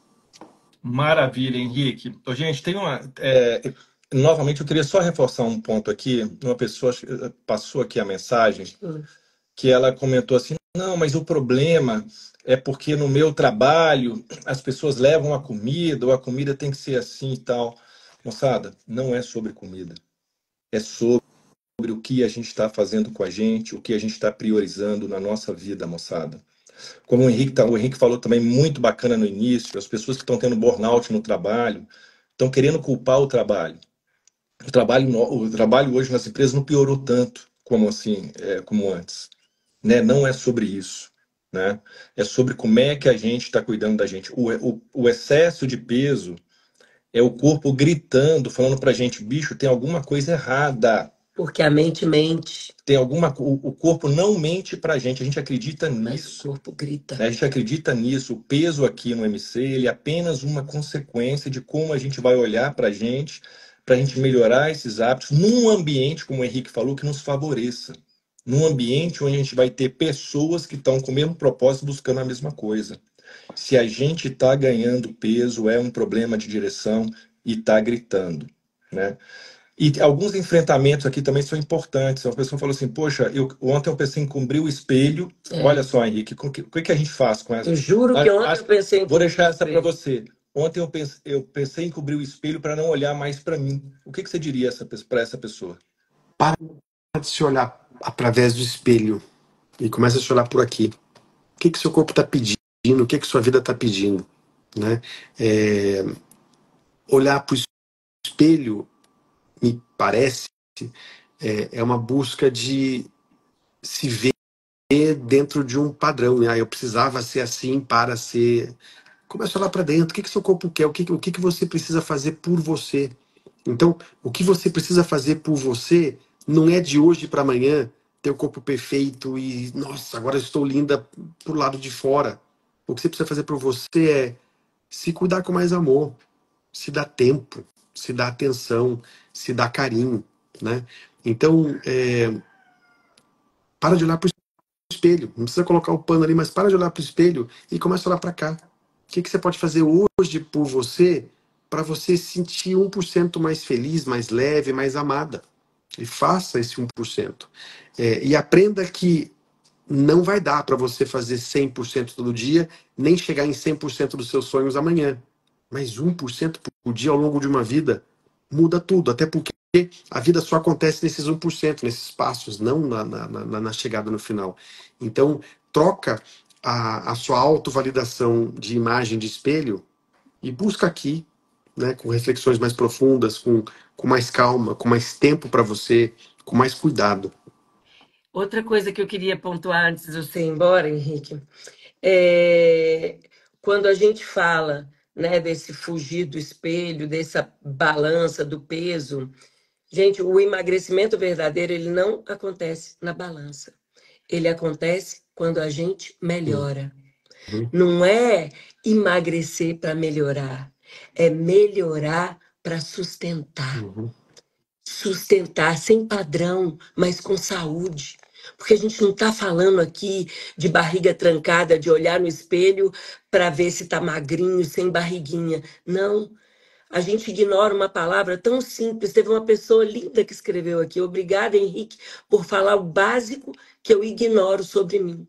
Speaker 3: Maravilha, Henrique. Ô, gente, tem uma. Novamente, eu queria só reforçar um ponto aqui. Uma pessoa passou aqui a mensagem que ela comentou assim: não, mas o problema é porque no meu trabalho as pessoas levam a comida, ou a comida tem que ser assim e tal. Moçada, não é sobre comida. É sobre o que a gente está fazendo com a gente, o que a gente está priorizando na nossa vida, moçada. Como o Henrique falou também muito bacana no início, as pessoas que estão tendo burnout no trabalho estão querendo culpar o trabalho. O trabalho hoje nas empresas não piorou tanto como assim, como antes, né? Não é sobre isso, né? É sobre como é que a gente está cuidando da gente. O excesso de peso é o corpo gritando, falando pra gente, bicho, tem alguma coisa errada.
Speaker 1: Porque a mente mente,
Speaker 3: O corpo não mente pra gente, a gente acredita
Speaker 1: mas o
Speaker 3: nisso.
Speaker 1: corpo grita.
Speaker 3: Né? A gente acredita nisso. O peso aqui no MC, ele é apenas uma consequência de como a gente vai olhar para a gente melhorar esses hábitos num ambiente, como o Henrique falou, que nos favoreça. Num ambiente onde a gente vai ter pessoas que estão com o mesmo propósito, buscando a mesma coisa. Se a gente está ganhando peso, é um problema de direção e está gritando, né? E alguns enfrentamentos aqui também são importantes. Uma pessoa falou assim: poxa, ontem eu pensei em cobrir o espelho. Olha
Speaker 1: É.
Speaker 3: só, Henrique, o que que a gente faz com essa?
Speaker 1: Eu juro que ontem eu pensei em
Speaker 3: Vou deixar essa para
Speaker 1: você.
Speaker 3: você. Ontem eu pensei em cobrir o espelho para não olhar mais para mim. O que que você diria para essa pessoa?
Speaker 2: Para de se olhar através do espelho e começa a se olhar por aqui. O que que seu corpo está pedindo? O que que sua vida está pedindo? Né? É, olhar para o espelho, me parece, é uma busca de se ver dentro de um padrão. Né? Eu precisava ser assim para ser. Começa a olhar para dentro. O que que seu corpo quer? O que que você precisa fazer por você? Então, o que você precisa fazer por você não é de hoje para amanhã ter o corpo perfeito e, nossa, agora eu estou linda pro lado de fora. O que você precisa fazer por você é se cuidar com mais amor, se dar tempo, se dar atenção, se dar carinho, né? Então, para de olhar para o espelho. Não precisa colocar o pano ali, mas para de olhar para o espelho e começa a olhar para cá. O que que você pode fazer hoje por você para você se sentir 1% mais feliz, mais leve, mais amada? E faça esse 1%. E aprenda que não vai dar para você fazer 100% todo dia, nem chegar em 100% dos seus sonhos amanhã. Mas 1% por dia ao longo de uma vida muda tudo, até porque a vida só acontece nesses 1%, nesses passos, não na chegada no final. Então, troca a sua autovalidação de imagem de espelho e busca aqui, né, com reflexões mais profundas, com mais calma, com mais tempo para você, com mais cuidado.
Speaker 1: Outra coisa que eu queria pontuar antes de você ir embora, Henrique, é quando a gente fala, né, desse fugir do espelho, dessa balança do peso. Gente, o emagrecimento verdadeiro, ele não acontece na balança. Ele acontece quando a gente melhora.
Speaker 2: Uhum,
Speaker 1: Não é emagrecer para melhorar, é melhorar para sustentar.
Speaker 2: uhum,
Speaker 1: Sustentar sem padrão, mas com saúde. Porque a gente não está falando aqui de barriga trancada, de olhar no espelho para ver se está magrinho, sem barriguinha. Não. A gente ignora uma palavra tão simples. Teve uma pessoa linda que escreveu aqui. Obrigada, Henrique, por falar o básico que eu ignoro sobre mim.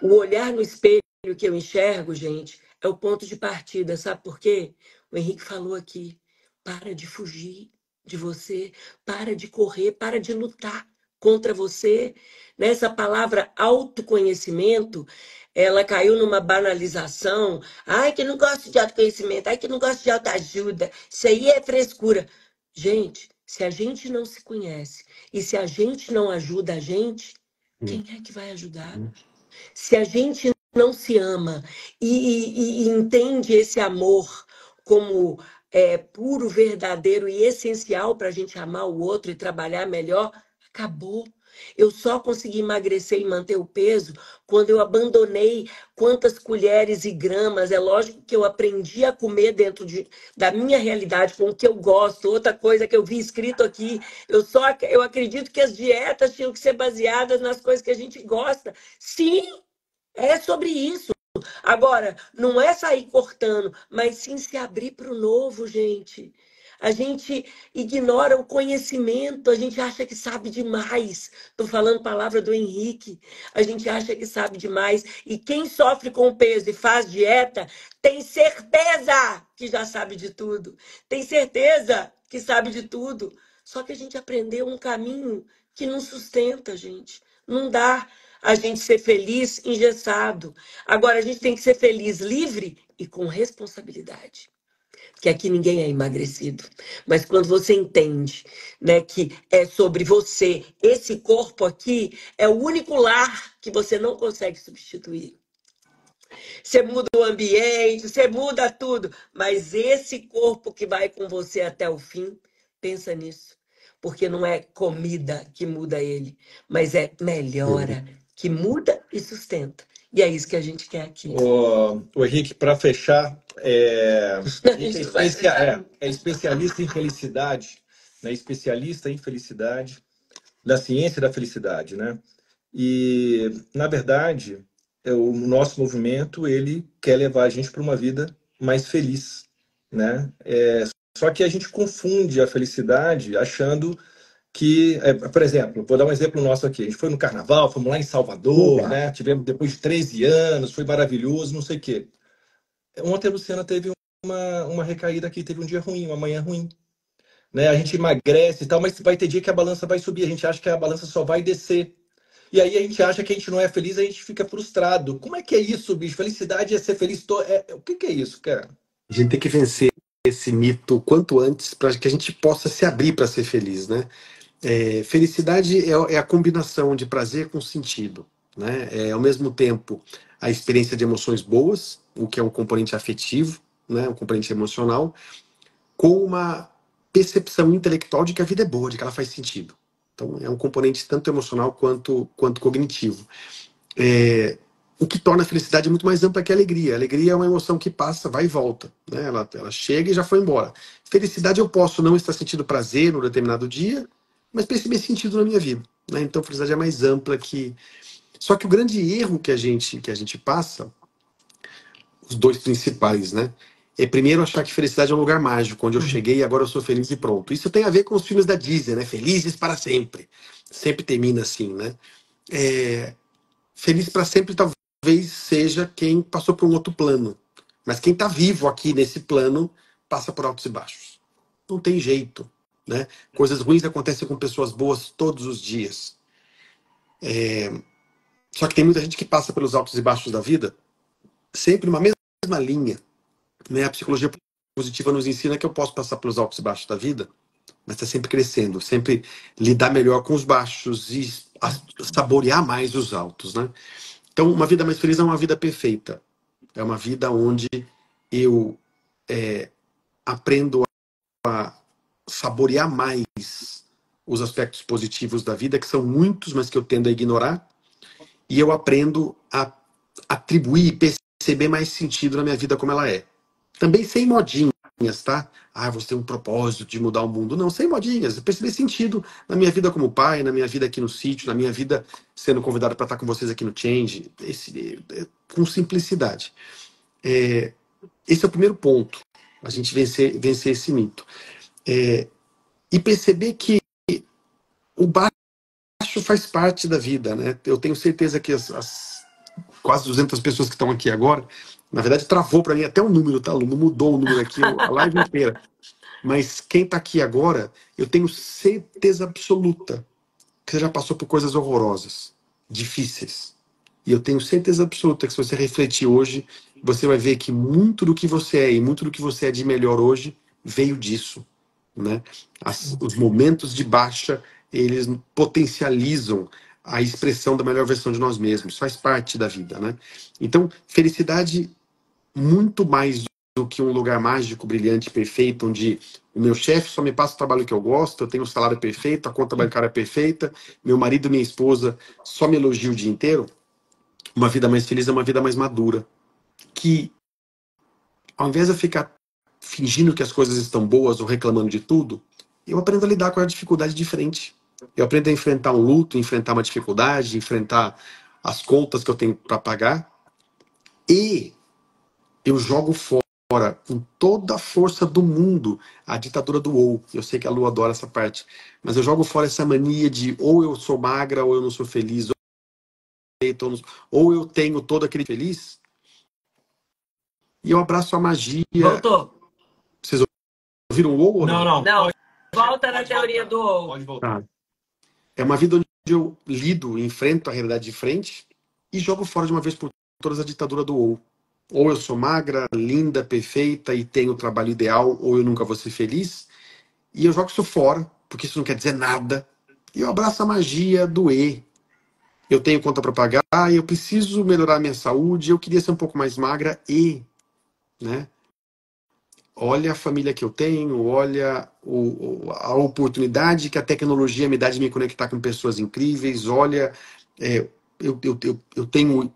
Speaker 1: O olhar no espelho que eu enxergo, gente, é o ponto de partida. Sabe por quê? O Henrique falou aqui. Para de fugir de você, para de correr, para de lutar contra você. Nessa palavra autoconhecimento, ela caiu numa banalização. Ai, que não gosto de autoconhecimento, ai, que não gosto de autoajuda. Isso aí é frescura. Gente, se a gente não se conhece e se a gente não ajuda a gente, quem é que vai ajudar? Se a gente não se ama e entende esse amor como puro, verdadeiro e essencial para a gente amar o outro e trabalhar melhor, acabou. Eu só consegui emagrecer e manter o peso quando eu abandonei quantas colheres e gramas. É lógico que eu aprendi a comer da minha realidade, com o que eu gosto. Outra coisa que eu vi escrito aqui, eu acredito que as dietas tinham que ser baseadas nas coisas que a gente gosta. Sim, é sobre isso. Agora, não é sair cortando, mas sim se abrir para o novo, gente. A gente ignora o conhecimento, a gente acha que sabe demais. Estou falando palavra do Henrique. A gente acha que sabe demais. E quem sofre com o peso e faz dieta, tem certeza que já sabe de tudo. Tem certeza que sabe de tudo. Só que a gente aprendeu um caminho que não sustenta, gente. Não dá. a gente ser feliz engessado. Agora, a gente tem que ser feliz livre e com responsabilidade. Que aqui ninguém é emagrecido. Mas quando você entende, né, que é sobre você, esse corpo aqui é o único lar que você não consegue substituir. Você muda o ambiente, você muda tudo, mas esse corpo que vai com você até o fim, pensa nisso. Porque não é comida que muda ele, mas é melhora que muda e sustenta. E é isso que a gente quer aqui.
Speaker 3: O Henrique, para fechar,
Speaker 1: A gente não vai fechar.
Speaker 3: é especialista em felicidade, né? Especialista em felicidade, da ciência da felicidade, né? E, na verdade, o nosso movimento, ele quer levar a gente para uma vida mais feliz, né? Só que a gente confunde a felicidade achando que, por exemplo, vou dar um exemplo nosso aqui. A gente foi no Carnaval, fomos lá em Salvador, né? Tivemos depois de 13 anos, foi maravilhoso, não sei o quê. Ontem a Luciana teve uma recaída aqui, teve um dia ruim, uma manhã ruim, né? A gente emagrece e tal, mas vai ter dia que a balança vai subir, a gente acha que a balança só vai descer. E aí a gente acha que a gente não é feliz, a gente fica frustrado. Como é que é isso, bicho? Felicidade é ser feliz. O que que é isso, cara?
Speaker 2: A gente tem que vencer esse mito quanto antes para que a gente possa se abrir para ser feliz, né? Felicidade é a combinação de prazer com sentido, né? Ao mesmo tempo a experiência de emoções boas, o que é um componente afetivo, né? Um componente emocional, com uma percepção intelectual de que a vida é boa, de que ela faz sentido. Então é um componente tanto emocional quanto cognitivo. O que torna a felicidade muito mais ampla que a alegria. A alegria é uma emoção que passa, vai e volta, né? Ela chega e já foi embora. Felicidade, eu posso não estar sentindo prazer num determinado dia, mas perceber sentido na minha vida, né? Então, felicidade é mais ampla que... Só que o grande erro que a gente passa, os dois principais, né? É primeiro achar que felicidade é um lugar mágico, onde eu cheguei e agora eu sou feliz e pronto. Isso tem a ver com os filmes da Disney, né? Felizes para sempre. Sempre termina assim, né? Feliz para sempre talvez seja quem passou por um outro plano. Mas quem está vivo aqui nesse plano passa por altos e baixos. Não tem jeito, né? Coisas ruins acontecem com pessoas boas todos os dias. Só que tem muita gente que passa pelos altos e baixos da vida sempre numa mesma linha, né? A psicologia positiva nos ensina que eu posso passar pelos altos e baixos da vida, mas está sempre crescendo, sempre lidar melhor com os baixos e saborear mais os altos, né? Então, uma vida mais feliz é uma vida perfeita. É uma vida onde eu aprendo a saborear mais os aspectos positivos da vida, que são muitos, mas que eu tendo a ignorar, e eu aprendo a atribuir e perceber mais sentido na minha vida como ela é. Também sem modinhas, tá? Você tem um propósito de mudar o mundo. Não, sem modinhas. Eu perceber sentido na minha vida como pai, na minha vida aqui no sítio, na minha vida sendo convidado para estar com vocês aqui no Change, com simplicidade. Esse é o primeiro ponto, a gente vencer esse mito. E perceber que o baixo faz parte da vida, né? Eu tenho certeza que as quase 200 pessoas que estão aqui agora, na verdade travou para mim até o número, tá? Não mudou o número aqui, a live inteira. Mas quem está aqui agora, eu tenho certeza absoluta que você já passou por coisas horrorosas, difíceis. E eu tenho certeza absoluta que se você refletir hoje, você vai ver que muito do que você é e muito do que você é de melhor hoje veio disso, né? Os momentos de baixa, eles potencializam a expressão da melhor versão de nós mesmos. Faz parte da vida, né? Então, felicidade muito mais do que um lugar mágico, brilhante, perfeito, onde o meu chefe só me passa o trabalho que eu gosto, eu tenho o salário perfeito, a conta bancária é perfeita, meu marido e minha esposa só me elogiam o dia inteiro. Uma vida mais feliz é uma vida mais madura, que ao invés de eu ficar fingindo que as coisas estão boas ou reclamando de tudo, eu aprendo a lidar com a dificuldade de frente. Eu aprendo a enfrentar um luto, enfrentar uma dificuldade, enfrentar as contas que eu tenho para pagar, e eu jogo fora com toda a força do mundo a ditadura do ou. Eu sei que a Lu adora essa parte, mas eu jogo fora essa mania de ou eu sou magra ou eu não sou feliz, ou eu tenho todo aquele feliz, e eu abraço a magia.
Speaker 1: Voltou.
Speaker 2: Vocês ouviram o ou?
Speaker 3: Não.
Speaker 1: Não, volta na teoria do ou.
Speaker 3: Pode voltar.
Speaker 2: É uma vida onde eu lido, enfrento a realidade de frente e jogo fora de uma vez por todas a ditadura do ou. Ou eu sou magra, linda, perfeita e tenho o trabalho ideal, ou eu nunca vou ser feliz. E eu jogo isso fora, porque isso não quer dizer nada. E eu abraço a magia do E. Eu tenho conta para pagar, eu preciso melhorar minha saúde, eu queria ser um pouco mais magra e, né? Olha a família que eu tenho, olha a oportunidade que a tecnologia me dá de me conectar com pessoas incríveis, olha, é, eu tenho,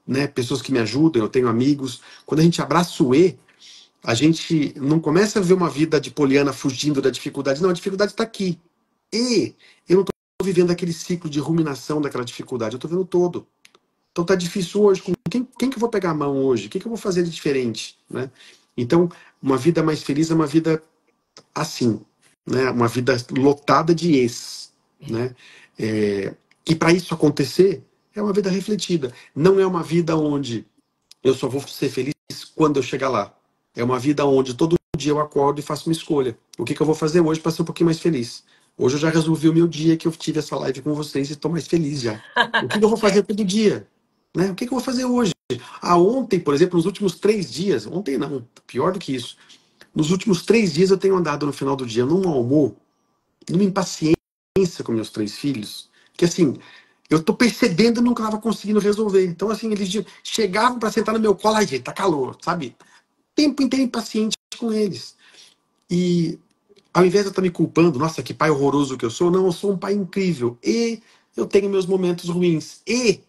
Speaker 2: né, pessoas que me ajudam, eu tenho amigos. Quando a gente abraça o E, a gente não começa a ver uma vida de Poliana fugindo da dificuldade, não, a dificuldade está aqui. E eu não estou vivendo aquele ciclo de ruminação daquela dificuldade, eu estou vendo todo. Então tá difícil hoje. Com quem que eu vou pegar a mão hoje? O que eu vou fazer de diferente? Né? Então, uma vida mais feliz é uma vida assim, né? Uma vida lotada de ex. Né? E para isso acontecer, é uma vida refletida. Não é uma vida onde eu só vou ser feliz quando eu chegar lá. É uma vida onde todo dia eu acordo e faço uma escolha. O que eu vou fazer hoje para ser um pouquinho mais feliz? Hoje eu já resolvi o meu dia que eu tive essa live com vocês e estou mais feliz já. O que eu vou fazer todo dia? Né? O que eu vou fazer hoje? Ontem, por exemplo, nos últimos 3 dias, ontem não, pior do que isso. Nos últimos 3 dias eu tenho andado no final do dia num amor, numa impaciência com meus 3 filhos, que assim, eu tô percebendo que não estava conseguindo resolver. Então, assim, eles chegavam para sentar no meu colo, ai, gente, tá calor, sabe? Tempo inteiro impaciente com eles. E ao invés de eu estar me culpando, nossa, que pai horroroso que eu sou, não, eu sou um pai incrível. E eu tenho meus momentos ruins. E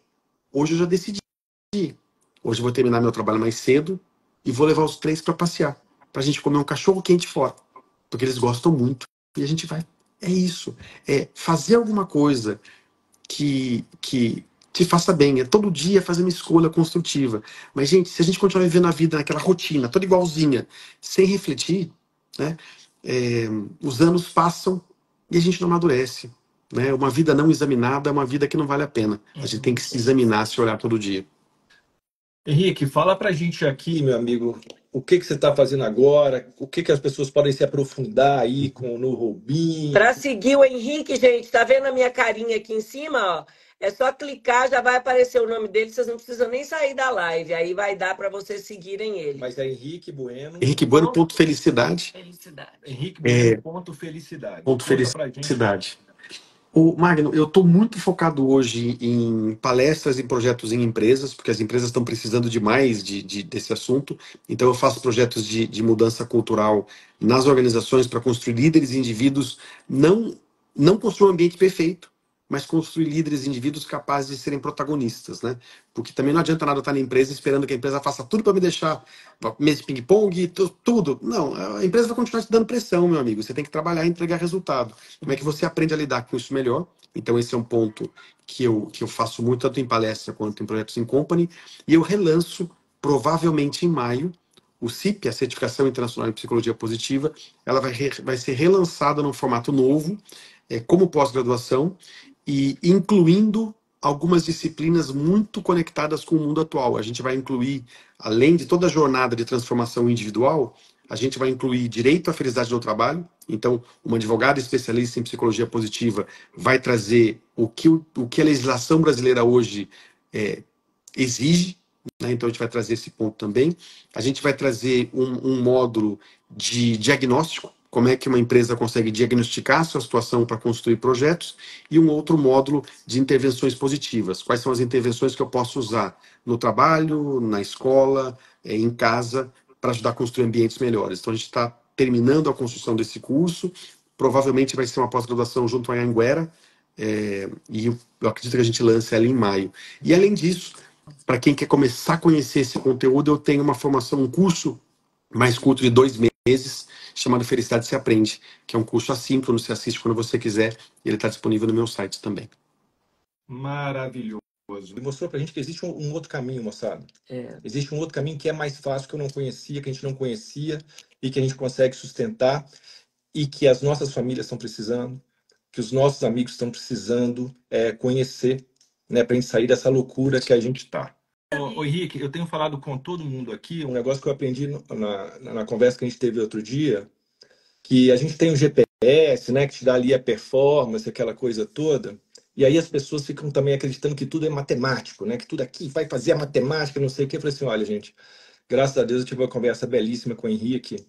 Speaker 2: hoje eu já decidi. Hoje eu vou terminar meu trabalho mais cedo e vou levar os 3 para passear. Pra gente comer um cachorro quente fora. Porque eles gostam muito. E a gente vai. É isso. É fazer alguma coisa que te faça bem. É todo dia fazer uma escolha construtiva. Mas, gente, se a gente continuar vivendo a vida naquela rotina, toda igualzinha, sem refletir, né, os anos passam e a gente não amadurece. Né? Uma vida não examinada é uma vida que não vale a pena. A gente tem que se examinar, se olhar todo dia.
Speaker 3: Henrique, fala pra gente aqui, meu amigo, o que que você está fazendo agora, o que que as pessoas podem se aprofundar aí no Rubinho.
Speaker 1: Para seguir o Henrique, gente, tá vendo a minha carinha aqui em cima, ó? É só clicar, já vai aparecer o nome dele, vocês não precisam nem sair da live, aí vai dar para vocês seguirem ele.
Speaker 3: Mas é Henrique Bueno.
Speaker 2: Henrique Bueno, ponto felicidade.
Speaker 3: Henrique Bueno, ponto felicidade.
Speaker 2: Ponto
Speaker 3: Conta pra gente.
Speaker 2: felicidade. O Magno, eu estou muito focado hoje em palestras e projetos em empresas, porque as empresas estão precisando demais desse assunto. Então, eu faço projetos de mudança cultural nas organizações para construir líderes e indivíduos, não construir um ambiente perfeito, mas construir líderes e indivíduos capazes de serem protagonistas, né? Porque também não adianta nada estar na empresa esperando que a empresa faça tudo para me deixar, mesa de ping-pong, tudo. Não, a empresa vai continuar te dando pressão, meu amigo. Você tem que trabalhar e entregar resultado. Como é que você aprende a lidar com isso melhor? Então, esse é um ponto que eu faço muito, tanto em palestra quanto em projetos em company. E eu relanço, provavelmente em maio, o CIP, a Certificação Internacional em Psicologia Positiva. Ela vai ser relançada num formato novo, como pós-graduação, e incluindo algumas disciplinas muito conectadas com o mundo atual. A gente vai incluir, além de toda a jornada de transformação individual, a gente vai incluir direito à felicidade no trabalho. Então, uma advogada especialista em psicologia positiva vai trazer o que a legislação brasileira hoje exige, né? Então, a gente vai trazer esse ponto também. A gente vai trazer um módulo de diagnóstico, como é que uma empresa consegue diagnosticar a sua situação para construir projetos, e um outro módulo de intervenções positivas. Quais são as intervenções que eu posso usar no trabalho, na escola, em casa, para ajudar a construir ambientes melhores. Então, a gente está terminando a construção desse curso, provavelmente vai ser uma pós-graduação junto à Anhanguera, e eu acredito que a gente lance ela em maio. E, além disso, para quem quer começar a conhecer esse conteúdo, eu tenho uma formação, um curso mais curto de 2 meses, chamado Felicidade Se Aprende, que é um curso assíncrono, você assiste quando você quiser, e ele está disponível no meu site também.
Speaker 3: Maravilhoso. Ele mostrou pra gente que existe um outro caminho, moçada. Existe um outro caminho que é mais fácil, que eu não conhecia, que a gente não conhecia, e que a gente consegue sustentar, e que as nossas famílias estão precisando, que os nossos amigos estão precisando conhecer, né, pra gente sair dessa loucura que a gente tá. Ô Henrique, eu tenho falado com todo mundo aqui, um negócio que eu aprendi na conversa que a gente teve outro dia, que a gente tem o GPS, né, que te dá ali a performance, aquela coisa toda, E aí as pessoas ficam também acreditando que tudo é matemático, né? Que tudo aqui vai fazer a matemática, não sei o quê. Eu falei assim, olha, gente, graças a Deus eu tive uma conversa belíssima com o Henrique,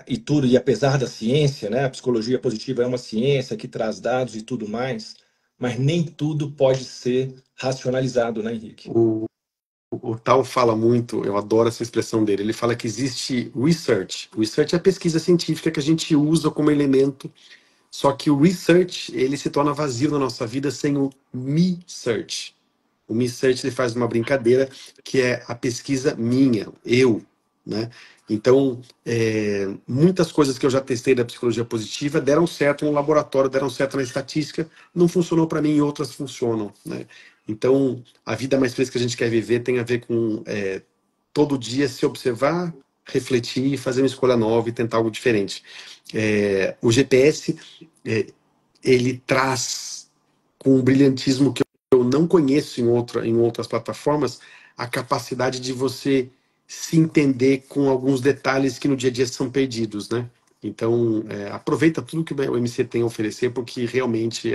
Speaker 3: e tudo, e apesar da ciência, né? A psicologia positiva é uma ciência que traz dados e tudo mais, mas nem tudo pode ser racionalizado, né, Henrique?
Speaker 2: O Tal fala muito, eu adoro essa expressão dele. Ele fala que existe research. Research é a pesquisa científica que a gente usa como elemento, só que o research ele se torna vazio na nossa vida sem o me search. O me search ele faz uma brincadeira que é a pesquisa minha, eu, né? Então, muitas coisas que eu já testei da psicologia positiva deram certo no laboratório, deram certo na estatística, não funcionou para mim e outras funcionam, né? Então, a vida mais feliz que a gente quer viver tem a ver com todo dia se observar, refletir, fazer uma escolha nova e tentar algo diferente. O GPS, ele traz com um brilhantismo que eu não conheço em outras plataformas, a capacidade de você se entender com alguns detalhes que no dia a dia são perdidos, né? Então, aproveita tudo que o MC tem a oferecer, porque realmente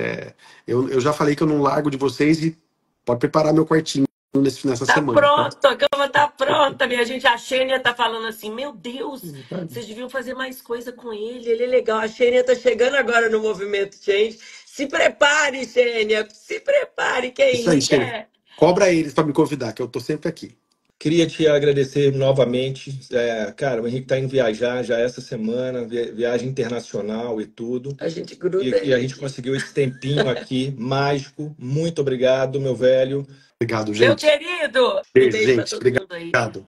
Speaker 2: eu já falei que eu não largo de vocês e pode preparar meu quartinho nessa
Speaker 1: Tá
Speaker 2: semana, tá?
Speaker 1: pronto, a cama tá pronta, minha gente. A Xênia tá falando assim: Meu Deus, vocês deviam fazer mais coisa com ele é legal. A Xênia tá chegando agora no Movimento Change. Se prepare, Xênia, se prepare, que
Speaker 2: Isso aí,
Speaker 1: Henrique
Speaker 2: Xênia. Cobra eles para me convidar, que eu tô sempre aqui.
Speaker 3: Queria te agradecer novamente. Cara, o Henrique está indo viajar já essa semana, viagem internacional e tudo.
Speaker 1: A gente gruda
Speaker 3: E a
Speaker 1: ele.
Speaker 3: gente conseguiu esse tempinho aqui, mágico. Muito obrigado, meu velho.
Speaker 2: Obrigado,
Speaker 1: Meu
Speaker 2: gente.
Speaker 1: querido, um
Speaker 2: Beijo,
Speaker 1: beijo pra
Speaker 2: gente.
Speaker 1: todo mundo aí.
Speaker 2: Obrigado.